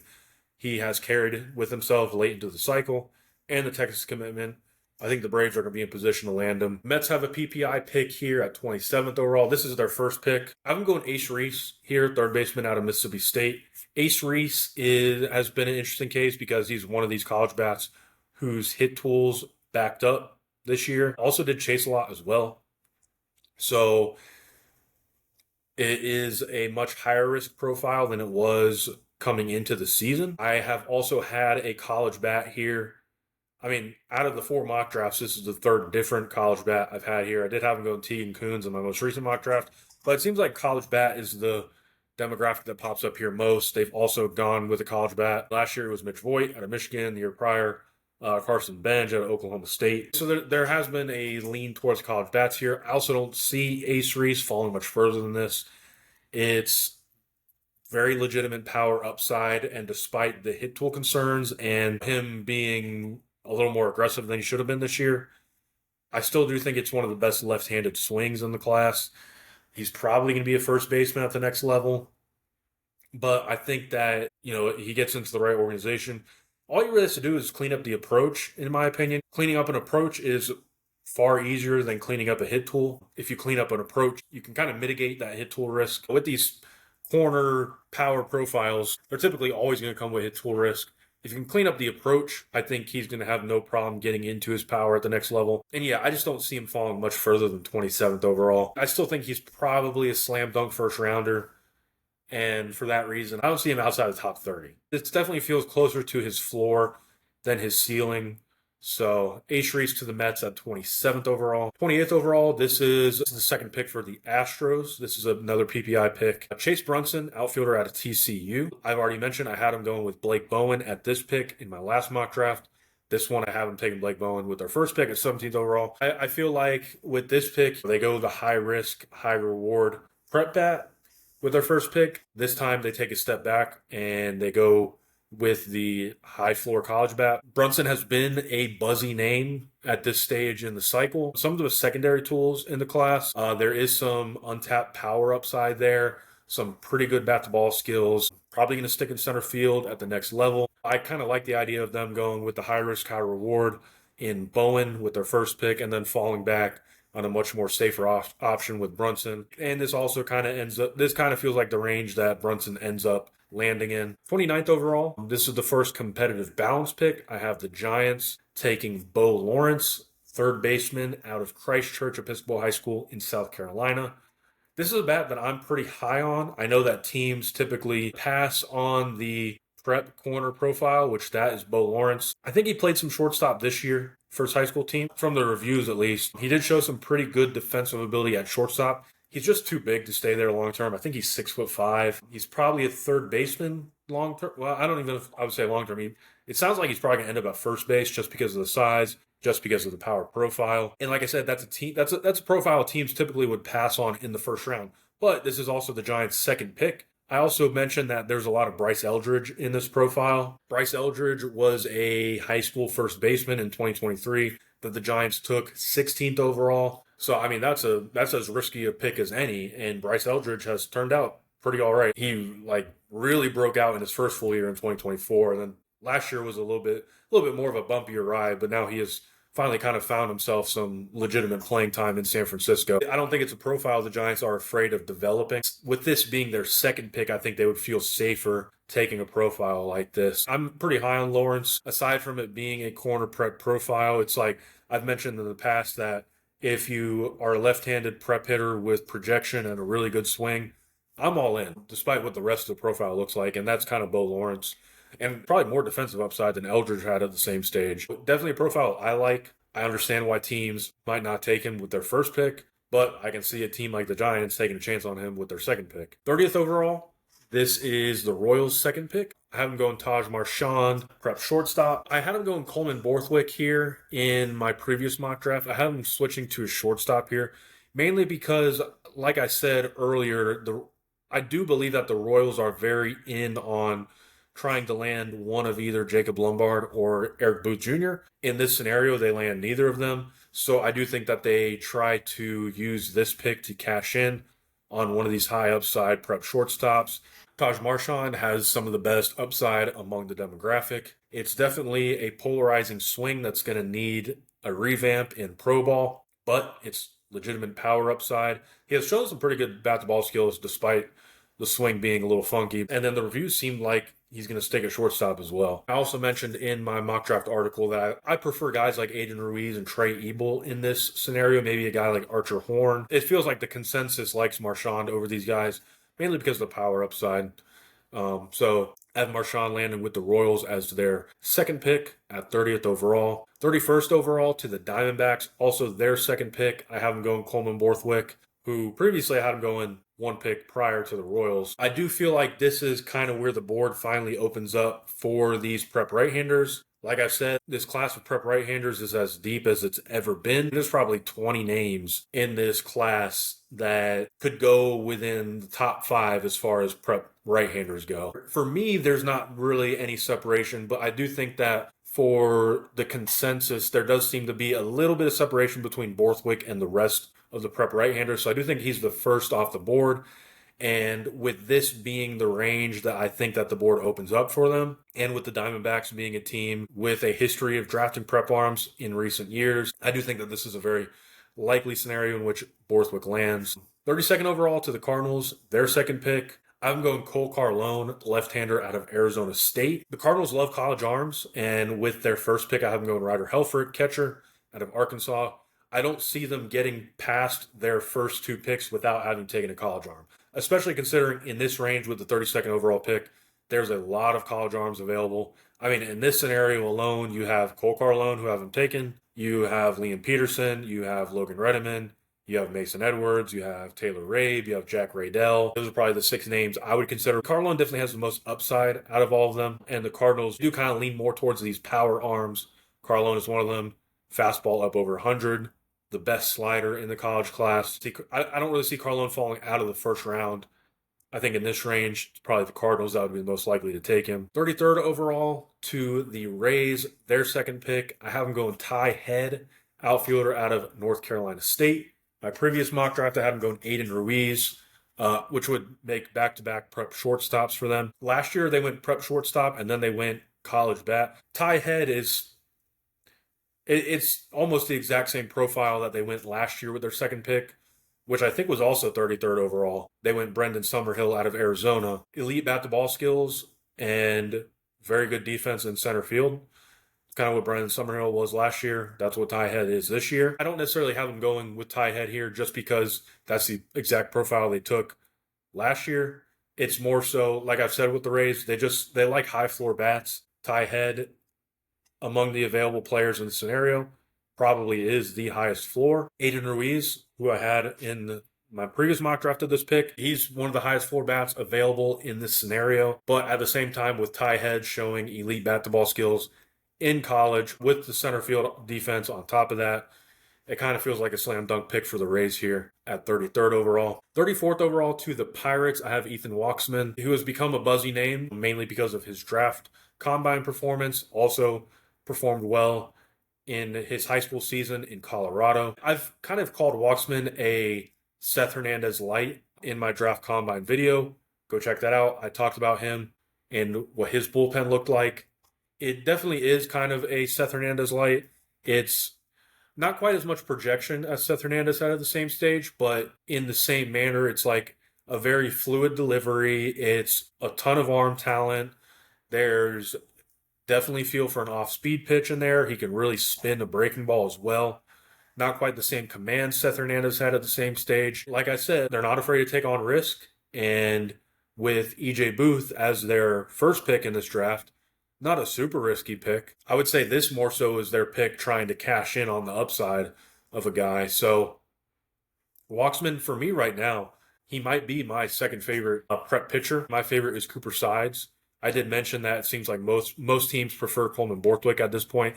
he has carried with himself late into the cycle, and the Texas commitment. I think the Braves are going to be in position to land him. Mets have a PPI pick here at 27th overall. This is their first pick. I'm going Ace Reese here, third baseman out of Mississippi State. Ace Reese has been an interesting case because he's one of these college bats whose hit tools backed up this year. Also did chase a lot as well. So it is a much higher risk profile than it was coming into the season. I have also had a college bat here. I mean, out of the 4 mock drafts, this is the third different college bat I've had here. I did have him go Tegan Coons in my most recent mock draft, but it seems like college bat is the demographic that pops up here most. They've also gone with a college bat. Last year it was Mitch Voigt out of Michigan. The year prior, Carson Bench out of Oklahoma State. So there has been a lean towards college bats here. I also don't see Ace Reese falling much further than this. It's very legitimate power upside, and despite the hit tool concerns and him being a little more aggressive than he should have been this year, I still do think it's one of the best left-handed swings in the class. He's probably going to be a first baseman at the next level, but I think that, he gets into the right organization. All he really has to do is clean up the approach, in my opinion. Cleaning up an approach is far easier than cleaning up a hit tool. If you clean up an approach, you can kind of mitigate that hit tool risk. With these corner power profiles, they're typically always going to come with hit tool risk. If you can clean up the approach, I think he's going to have no problem getting into his power at the next level. And yeah, I just don't see him falling much further than 27th overall. I still think he's probably a slam dunk first rounder. And for that reason, I don't see him outside the top 30. This definitely feels closer to his floor than his ceiling. So Ace Reese to the Mets at 27th overall. 28th overall, this is the second pick for the Astros. This is another PPI pick. Chase Brunson, outfielder out of TCU. I've already mentioned I had him going with Blake Bowen at this pick in my last mock draft. This one, I have him taking Blake Bowen with their first pick at 17th overall. I feel like with this pick, they go the high risk, high reward prep bat with their first pick. This time they take a step back and they go with the high floor college bat. Brunson has been a buzzy name at this stage in the cycle. Some of the secondary tools in the class, there is some untapped power upside there, some pretty good bat to ball skills, probably going to stick in center field at the next level. I kind of like the idea of them going with the high risk, high reward in Bowen with their first pick and then falling back on a much more safer option with Brunson. And this also kind of feels like the range that Brunson ends up landing in. 29th overall, this is the first competitive balance pick. I have the Giants taking Bo Lawrence, third baseman out of Christchurch Episcopal High School in South Carolina. This is a bat that I'm pretty high on. I know that teams typically pass on the prep corner profile, which that is Bo Lawrence. I think he played some shortstop this year for his high school team. From the reviews, at least, he did show some pretty good defensive ability at shortstop. He's just too big to stay there long term. I think he's 6'5". He's probably a third baseman long term. Well, I don't even know if I would say long term. It sounds like he's probably gonna end up at first base just because of the size, just because of the power profile. And like I said, that's a profile teams typically would pass on in the first round. But this is also the Giants' second pick. I also mentioned that there's a lot of Bryce Eldridge in this profile. Bryce Eldridge was a high school first baseman in 2023 that the Giants took 16th overall. So, I mean, that's as risky a pick as any, and Bryce Eldridge has turned out pretty all right. He, really broke out in his first full year in 2024, and then last year was a little bit more of a bumpier ride, but now he has finally kind of found himself some legitimate playing time in San Francisco. I don't think it's a profile the Giants are afraid of developing. With this being their second pick, I think they would feel safer taking a profile like this. I'm pretty high on Lawrence. Aside from it being a corner prep profile, it's like I've mentioned in the past that if you are a left-handed prep hitter with projection and a really good swing, I'm all in, despite what the rest of the profile looks like, and that's kind of Bo Lawrence. And probably more defensive upside than Eldridge had at the same stage. Definitely a profile I like. I understand why teams might not take him with their first pick, but I can see a team like the Giants taking a chance on him with their second pick. 30th overall, this is the Royals' second pick. I have him going Taj Marchand, prep shortstop. I had him going Coleman Borthwick here in my previous mock draft. I had him switching to a shortstop here, mainly because, like I said earlier, I do believe that the Royals are very in on trying to land one of either Jacob Lombard or Eric Booth Jr. In this scenario, they land neither of them. So I do think that they try to use this pick to cash in on one of these high upside prep shortstops. Taj Marchand has some of the best upside among the demographic. It's definitely a polarizing swing that's going to need a revamp in pro ball, but it's legitimate power upside. He has shown some pretty good bat to ball skills despite the swing being a little funky. And then the reviews seem like he's going to stick at shortstop as well. I also mentioned in my mock draft article that I prefer guys like Aiden Ruiz and Trey Ebel in this scenario, maybe a guy like Archer Horn. It feels like the consensus likes Marchand over these guys, mainly because of the power upside. So I have Marchand landing with the Royals as their second pick at 30th overall. 31st overall to the Diamondbacks, also their second pick. I have him going Coleman Borthwick, who previously I had him going one pick prior to the Royals. I do feel like this is kind of where the board finally opens up for these prep right-handers. Like I said, this class of prep right-handers is as deep as it's ever been. There's probably 20 names in this class that could go within the top 5 as far as prep right-handers go. For me, there's not really any separation, but I do think that for the consensus, there does seem to be a little bit of separation between Borthwick and the rest of the prep right-handers. So I do think he's the first off the board. And with this being the range that I think that the board opens up for them, and with the Diamondbacks being a team with a history of drafting prep arms in recent years, I do think that this is a very likely scenario in which Borthwick lands. 32nd overall to the Cardinals, their second pick. I'm going Cole Carlone, left-hander out of Arizona State. The Cardinals love college arms, and with their first pick, I have them going Ryder Helfrich, catcher out of Arkansas. I don't see them getting past their first 2 picks without having taken a college arm, especially considering in this range with the 32nd overall pick, there's a lot of college arms available. I mean, in this scenario alone, you have Cole Carlone, who I haven't taken. You have Liam Peterson. You have Logan Redeman. You have Mason Edwards. You have Taylor Rabe. You have Jack Raydell. Those are probably the 6 names I would consider. Carlone definitely has the most upside out of all of them, and the Cardinals do kind of lean more towards these power arms. Carlone is one of them. Fastball up over 100. The best slider in the college class. I don't really see Carlone falling out of the first round. I think in this range, it's probably the Cardinals that would be most likely to take him. 33rd overall to the Rays, their second pick. I have him going Ty Head, outfielder out of North Carolina State. My previous mock draft, I had him going Aiden Ruiz, which would make back-to-back prep shortstops for them. Last year, they went prep shortstop, and then they went college bat. Ty Head is... It's almost the exact same profile that they went last year with their second pick, which I think was also 33rd overall. They went Brendan Summerhill out of Arizona. Elite bat-to-ball skills and very good defense in center field. Kind of what Brendan Summerhill was last year. That's what Ty Head is this year. I don't necessarily have him going with Ty Head here just because that's the exact profile they took last year. It's more so, like I've said with the Rays, they like high floor bats. Ty Head, among the available players in the scenario, probably is the highest floor. Aiden Ruiz, who I had in my previous mock draft of this pick, he's one of the highest floor bats available in this scenario. But at the same time, with Ty Head showing elite bat-to-ball skills in college with the center field defense on top of that, it kind of feels like a slam dunk pick for the Rays here at 33rd overall. 34th overall to the Pirates, I have Ethan Walksman, who has become a buzzy name, mainly because of his draft combine performance. Also performed well in his high school season in Colorado. I've kind of called Walksman a Seth Hernandez light in my draft combine video. Go check that out. I talked about him and what his bullpen looked like. It definitely is kind of a Seth Hernandez light. It's not quite as much projection as Seth Hernandez had at the same stage, but in the same manner, it's like a very fluid delivery. It's a ton of arm talent. There's definitely feel for an off-speed pitch in there. He can really spin a breaking ball as well. Not quite the same command Seth Hernandez had at the same stage. Like I said, they're not afraid to take on risk. And with E.J. Booth as their first pick in this draft, not a super risky pick. I would say this more so is their pick trying to cash in on the upside of a guy. So Walksman, for me right now, he might be my second favorite prep pitcher. My favorite is Cooper Sides. I did mention that it seems like most teams prefer Coleman Borthwick at this point.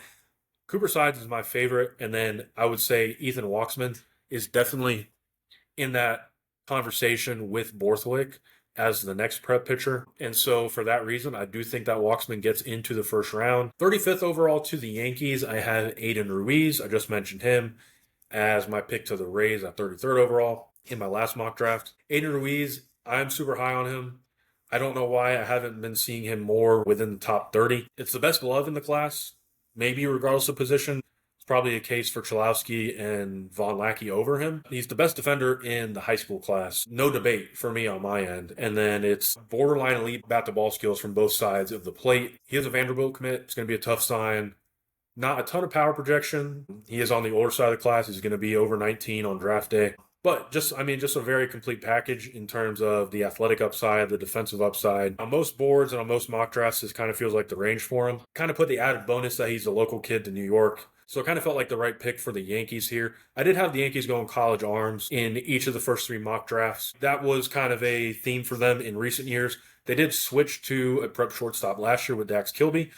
Cooper Sides is my favorite, and then I would say Ethan Walksman is definitely in that conversation with Borthwick as the next prep pitcher. And so for that reason, I do think that Walksman gets into the first round. 35th overall to the Yankees, I have Aiden Ruiz. I just mentioned him as my pick to the Rays at 33rd overall in my last mock draft. Aiden Ruiz, I'm super high on him. I don't know why I haven't been seeing him more within the top 30. It's the best glove in the class, maybe regardless of position. It's probably a case for Chalowski and Von Lackey over him. He's the best defender in the high school class. No debate for me on my end. And then it's borderline elite bat-to-ball skills from both sides of the plate. He is a Vanderbilt commit. It's going to be a tough sign. Not a ton of power projection. He is on the older side of the class. He's going to be over 19 on draft day. But just a very complete package in terms of the athletic upside, the defensive upside. On most boards and on most mock drafts, this kind of feels like the range for him. Kind of put the added bonus that he's a local kid to New York. So it kind of felt like the right pick for the Yankees here. I did have the Yankees going college arms in each of the first 3 mock drafts. That was kind of a theme for them in recent years. They did switch to a prep shortstop last year with Dax Kilby.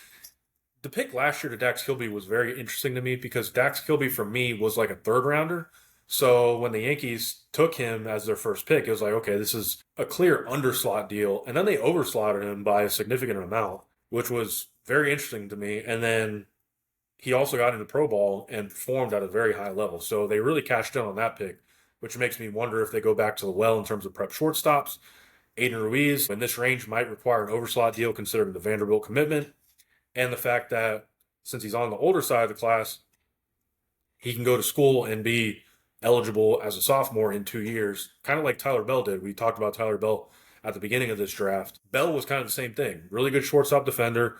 The pick last year to Dax Kilby was very interesting to me because Dax Kilby for me was like a 3rd rounder. So when the Yankees took him as their first pick, it was like, okay, this is a clear underslot deal. And then they overslotted him by a significant amount, which was very interesting to me. And then he also got into pro ball and performed at a very high level. So they really cashed in on that pick, which makes me wonder if they go back to the well in terms of prep shortstops. Aiden Ruiz in this range might require an overslot deal considering the Vanderbilt commitment and the fact that since he's on the older side of the class, he can go to school and be eligible as a sophomore in 2 years, kind of like Tyler Bell did. We talked about Tyler Bell at the beginning of this draft. Bell was kind of the same thing. Really good shortstop defender,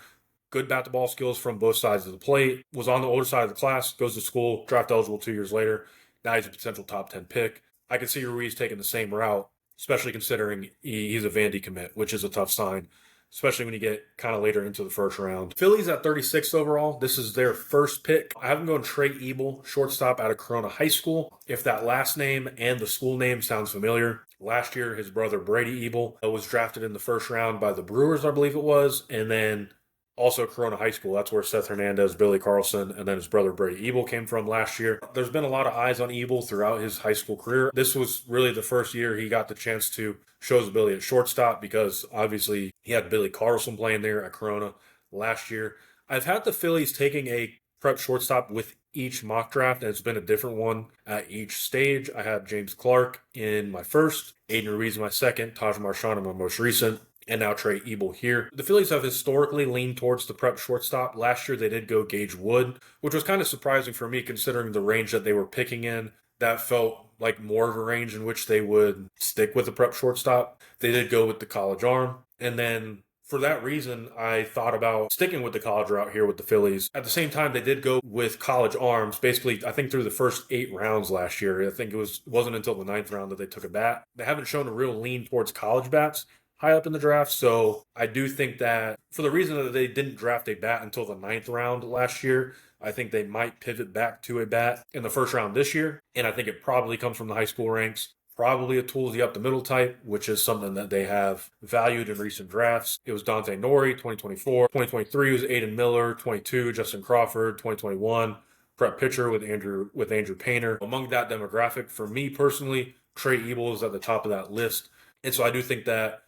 good bat-to-ball skills from both sides of the plate, was on the older side of the class, goes to school, draft eligible 2 years later. Now he's a potential top 10 pick. I could see Ruiz taking the same route, especially considering he's a Vandy commit, which is a tough sign, especially when you get kind of later into the first round. Phillies at 36th overall. This is their first pick. I have them going Trey Ebel, shortstop out of Corona High School. If that last name and the school name sounds familiar, last year his brother Brady Ebel was drafted in the first round by the Brewers, I believe it was, and then also Corona High School. That's where Seth Hernandez, Billy Carlson, and then his brother Brady Ebel came from last year. There's been a lot of eyes on Ebel throughout his high school career. This was really the first year he got the chance to show his ability at shortstop because obviously he had Billy Carlson playing there at Corona last year. I've had the Phillies taking a prep shortstop with each mock draft, and it's been a different one at each stage. I had James Clark in my first, Aiden Ruiz in my second, Taj Marchand in my most recent, and now Trey Ebel here. The Phillies have historically leaned towards the prep shortstop. Last year they did go Gage Wood, which was kind of surprising for me considering the range that they were picking in. That felt like more of a range in which they would stick with the prep shortstop. They did go with the college arm. And then for that reason, I thought about sticking with the college route here with the Phillies. At the same time, they did go with college arms, basically, I think through the first 8 rounds last year. I think it wasn't until the 9th round that they took a bat. They haven't shown a real lean towards college bats high up in the draft. So I do think that for the reason that they didn't draft a bat until the 9th round last year, I think they might pivot back to a bat in the first round this year. And I think it probably comes from the high school ranks. Probably a Toolsy up the middle type, which is something that they have valued in recent drafts. It was Dante Nori, 2024. 2023 was Aiden Miller, 22, Justin Crawford, 2021. Prep pitcher with Andrew Painter. Among that demographic, for me personally, Trey Ebel is at the top of that list. And so I do think that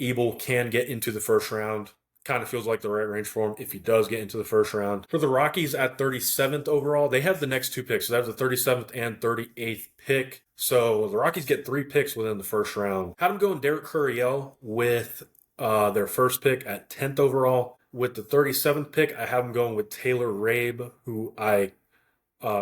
Ebel can get into the first round. Kind of feels like the right range for him if he does get into the first round. For the Rockies at 37th overall, they have the next 2 picks. So they have the 37th and 38th pick. So the Rockies get 3 picks within the first round. Had them going Derek Curiel with their first pick at 10th overall. With the 37th pick, I have them going with Taylor Rabe, who I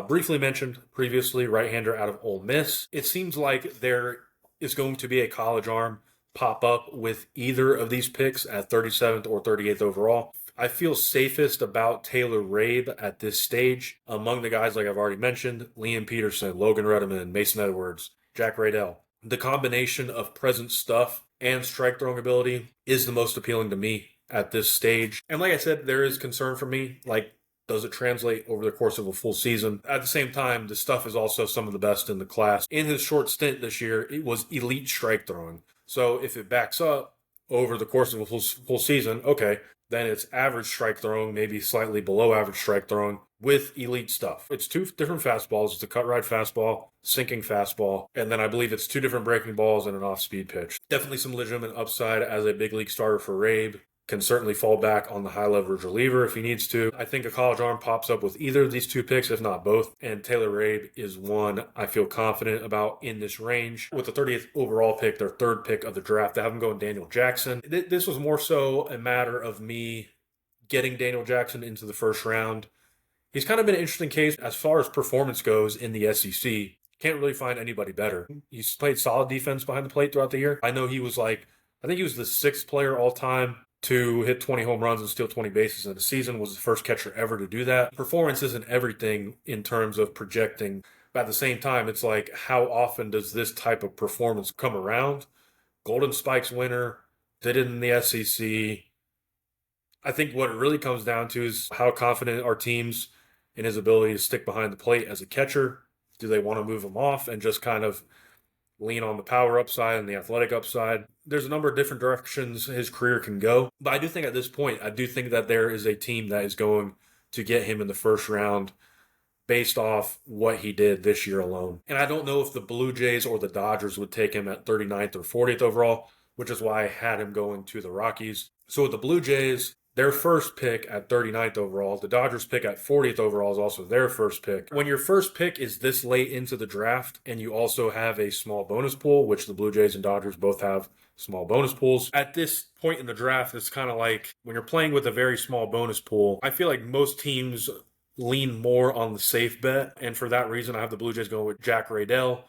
briefly mentioned previously, right-hander out of Ole Miss. It seems like there is going to be a college arm pop up with either of these picks at 37th or 38th overall. I feel safest about Taylor Rabe at this stage among the guys like I've already mentioned, Liam Peterson, Logan Redeman, Mason Edwards, Jack Radell. The combination of present stuff and strike throwing ability is the most appealing to me at this stage. And like I said, there is concern for me, like, does it translate over the course of a full season? At the same time, the stuff is also some of the best in the class. In his short stint this year, it was elite strike throwing. So if it backs up over the course of a full season, okay, then it's average strike throwing, maybe slightly below average strike throwing with elite stuff. It's 2 different fastballs. It's a cut ride fastball, sinking fastball, and then I believe it's 2 different breaking balls and an off-speed pitch. Definitely some legitimate upside as a big league starter for Rabe. can certainly fall back on the high leverage reliever if he needs to. I think a college arm pops up with either of these two picks, if not both. And Taylor Rabe is one I feel confident about in this range. With the 30th overall pick, their third pick of the draft, they have him going Daniel Jackson. This was more so a matter of me getting Daniel Jackson into the first round. He's kind of been an interesting case as far as performance goes in the SEC. Can't really find anybody better. He's played solid defense behind the plate throughout the year. I know I think he was the sixth player all time to hit 20 home runs and steal 20 bases in a season, was the first catcher ever to do that. Performance isn't everything in terms of projecting, but at the same time, it's like, how often does this type of performance come around? Golden Spikes winner, did it in the SEC. I think what it really comes down to is how confident are teams in his ability to stick behind the plate as a catcher. Do they want to move him off and just kind of lean on the power upside and the athletic upside? There's a number of different directions his career can go. But I do think at this point, I do think that there is a team that is going to get him in the first round based off what he did this year alone. And I don't know if the Blue Jays or the Dodgers would take him at 39th or 40th overall, which is why I had him going to the Rockies. So with the Blue Jays, their first pick at 39th overall, the Dodgers pick at 40th overall is also their first pick. When your first pick is this late into the draft and you also have a small bonus pool, which the Blue Jays and Dodgers both have small bonus pools, at this point in the draft, it's kind of like when you're playing with a very small bonus pool, I feel like most teams lean more on the safe bet. And for that reason, I have the Blue Jays going with Jack Raydell,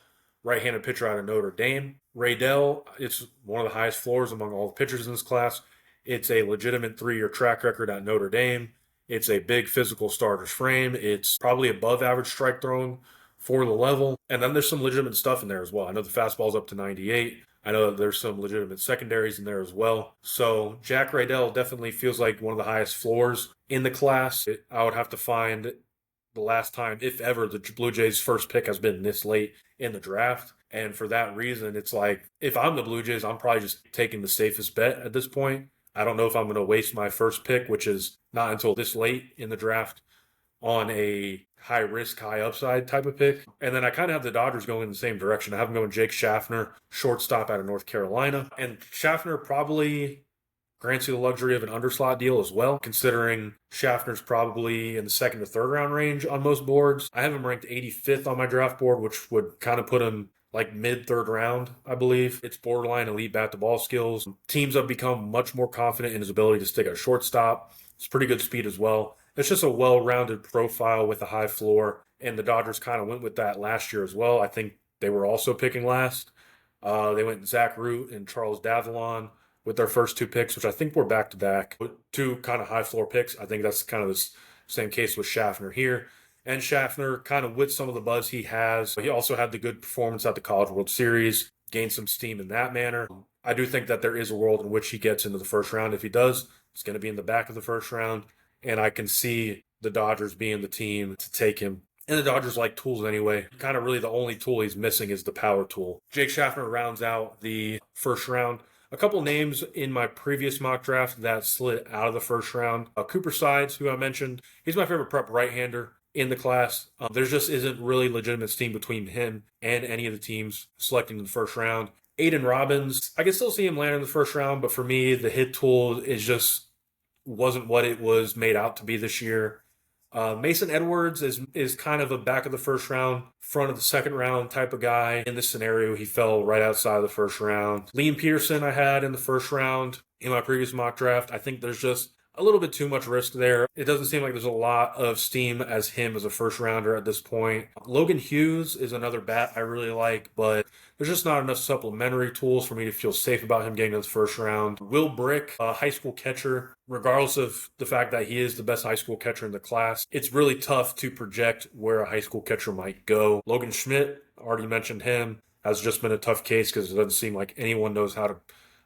right-handed pitcher out of Notre Dame. Raydell, it's one of the highest floors among all the pitchers in this class. It's a legitimate 3-year track record at Notre Dame. It's a big physical starter's frame. It's probably above average strike throwing for the level. And then there's some legitimate stuff in there as well. I know the fastball's up to 98. I know that there's some legitimate secondaries in there as well. So Jack Raydell definitely feels like one of the highest floors in the class. I would have to find the last time, if ever, the Blue Jays' first pick has been this late in the draft. And for that reason, it's like, if I'm the Blue Jays, I'm probably just taking the safest bet at this point. I don't know if I'm going to waste my first pick, which is not until this late in the draft, on a high risk, high upside type of pick. And then I kind of have the Dodgers going in the same direction. I have them going Jake Schaffner, shortstop out of North Carolina. And Schaffner probably grants you the luxury of an underslot deal as well, considering Schaffner's probably in the second to third round range on most boards. I have him ranked 85th on my draft board, which would kind of put him like mid-third round, I believe. It's borderline elite bat-to-ball skills. Teams have become much more confident in his ability to stick at shortstop. It's pretty good speed as well. It's just a well-rounded profile with a high floor, and the Dodgers kind of went with that last year as well. I think they were also picking last. They went Zach Root and Charles Davalon with their first two picks, which I think were back-to-back. Two kind of high-floor picks. I think that's kind of the same case with Schaffner here. And Schaffner, kind of with some of the buzz he has, he also had the good performance at the College World Series, gained some steam in that manner. I do think that there is a world in which he gets into the first round. If he does, it's going to be in the back of the first round. And I can see the Dodgers being the team to take him. And the Dodgers like tools anyway. Kind of really the only tool he's missing is the power tool. Jake Schaffner rounds out the first round. A couple names in my previous mock draft that slid out of the first round. Cooper Sides, who I mentioned, he's my favorite prep right-hander in the class. There just isn't really legitimate steam between him and any of the teams selecting in the first round. Aiden Robbins, I can still see him land in the first round, but for me, the hit tool wasn't what it was made out to be this year. Mason Edwards is kind of a back of the first round, front of the second round type of guy. In this scenario, he fell right outside of the first round. Liam Peterson I had in the first round in my previous mock draft. I think there's just a little bit too much risk there. It doesn't seem like there's a lot of steam as him as a first rounder at this point. Logan Hughes is another bat I really like, but there's just not enough supplementary tools for me to feel safe about him getting to the first round. Will Brick, a high school catcher, regardless of the fact that he is the best high school catcher in the class, it's really tough to project where a high school catcher might go. Logan Schmidt, already mentioned him, has just been a tough case because it doesn't seem like anyone knows how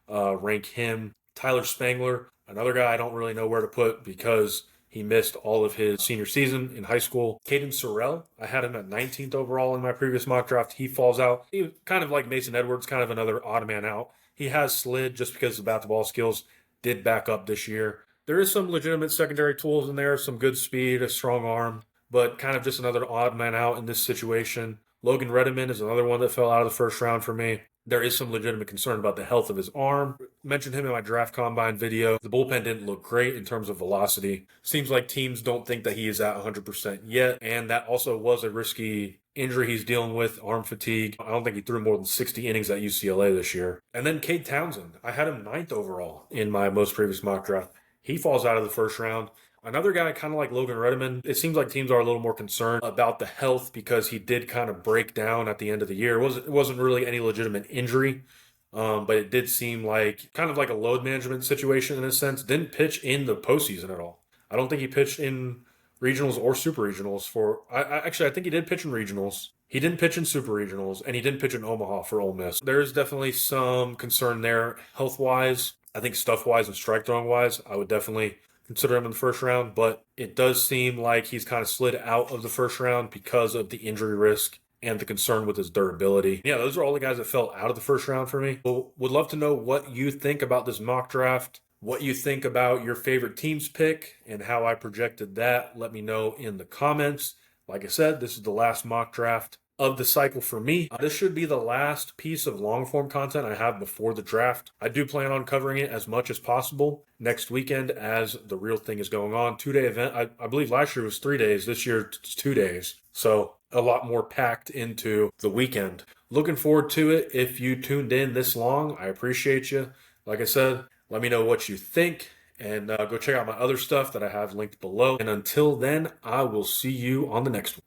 to rank him. Tyler Spangler, another guy I don't really know where to put because he missed all of his senior season in high school. Caden Sorrell, I had him at 19th overall in my previous mock draft. He falls out. He was kind of like Mason Edwards, kind of another odd man out. He has slid just because the bat-to-ball skills did back up this year. There is some legitimate secondary tools in there, some good speed, a strong arm, but kind of just another odd man out in this situation. Logan Redeman is another one that fell out of the first round for me. There is some legitimate concern about the health of his arm. Mentioned him in my draft combine video. The bullpen didn't look great in terms of velocity. Seems like teams don't think that he is at 100% yet, and that also was a risky injury he's dealing with, arm fatigue. I don't think he threw more than 60 innings at UCLA this year. And then Cade Townsend. I had him 9th overall in my most previous mock draft. He falls out of the first round. Another guy kind of like Logan Reddeman, it seems like teams are a little more concerned about the health because he did kind of break down at the end of the year. It wasn't really any legitimate injury, but it did seem like kind of like a load management situation in a sense. Didn't pitch in the postseason at all. I don't think he pitched in regionals or super regionals I think he did pitch in regionals. He didn't pitch in super regionals, and he didn't pitch in Omaha for Ole Miss. There's definitely some concern there health-wise. I think stuff-wise and strike throwing-wise, I would definitely consider him in the first round, but it does seem like he's kind of slid out of the first round because of the injury risk and the concern with his durability. Yeah, those are all the guys that fell out of the first round for me. Well, would love to know what you think about this mock draft, what you think about your favorite team's pick, and how I projected that. Let me know in the comments. Like I said, this is the last mock draft of the cycle for me. This should be the last piece of long form content I have before the draft. I do plan on covering it as much as possible next weekend as the real thing is going on. 2-day event. I believe last year was 3 days. This year it's 2 days. So a lot more packed into the weekend. Looking forward to it. If you tuned in this long, I appreciate you. Like I said, let me know what you think. And go check out my other stuff that I have linked below. And until then, I will see you on the next one.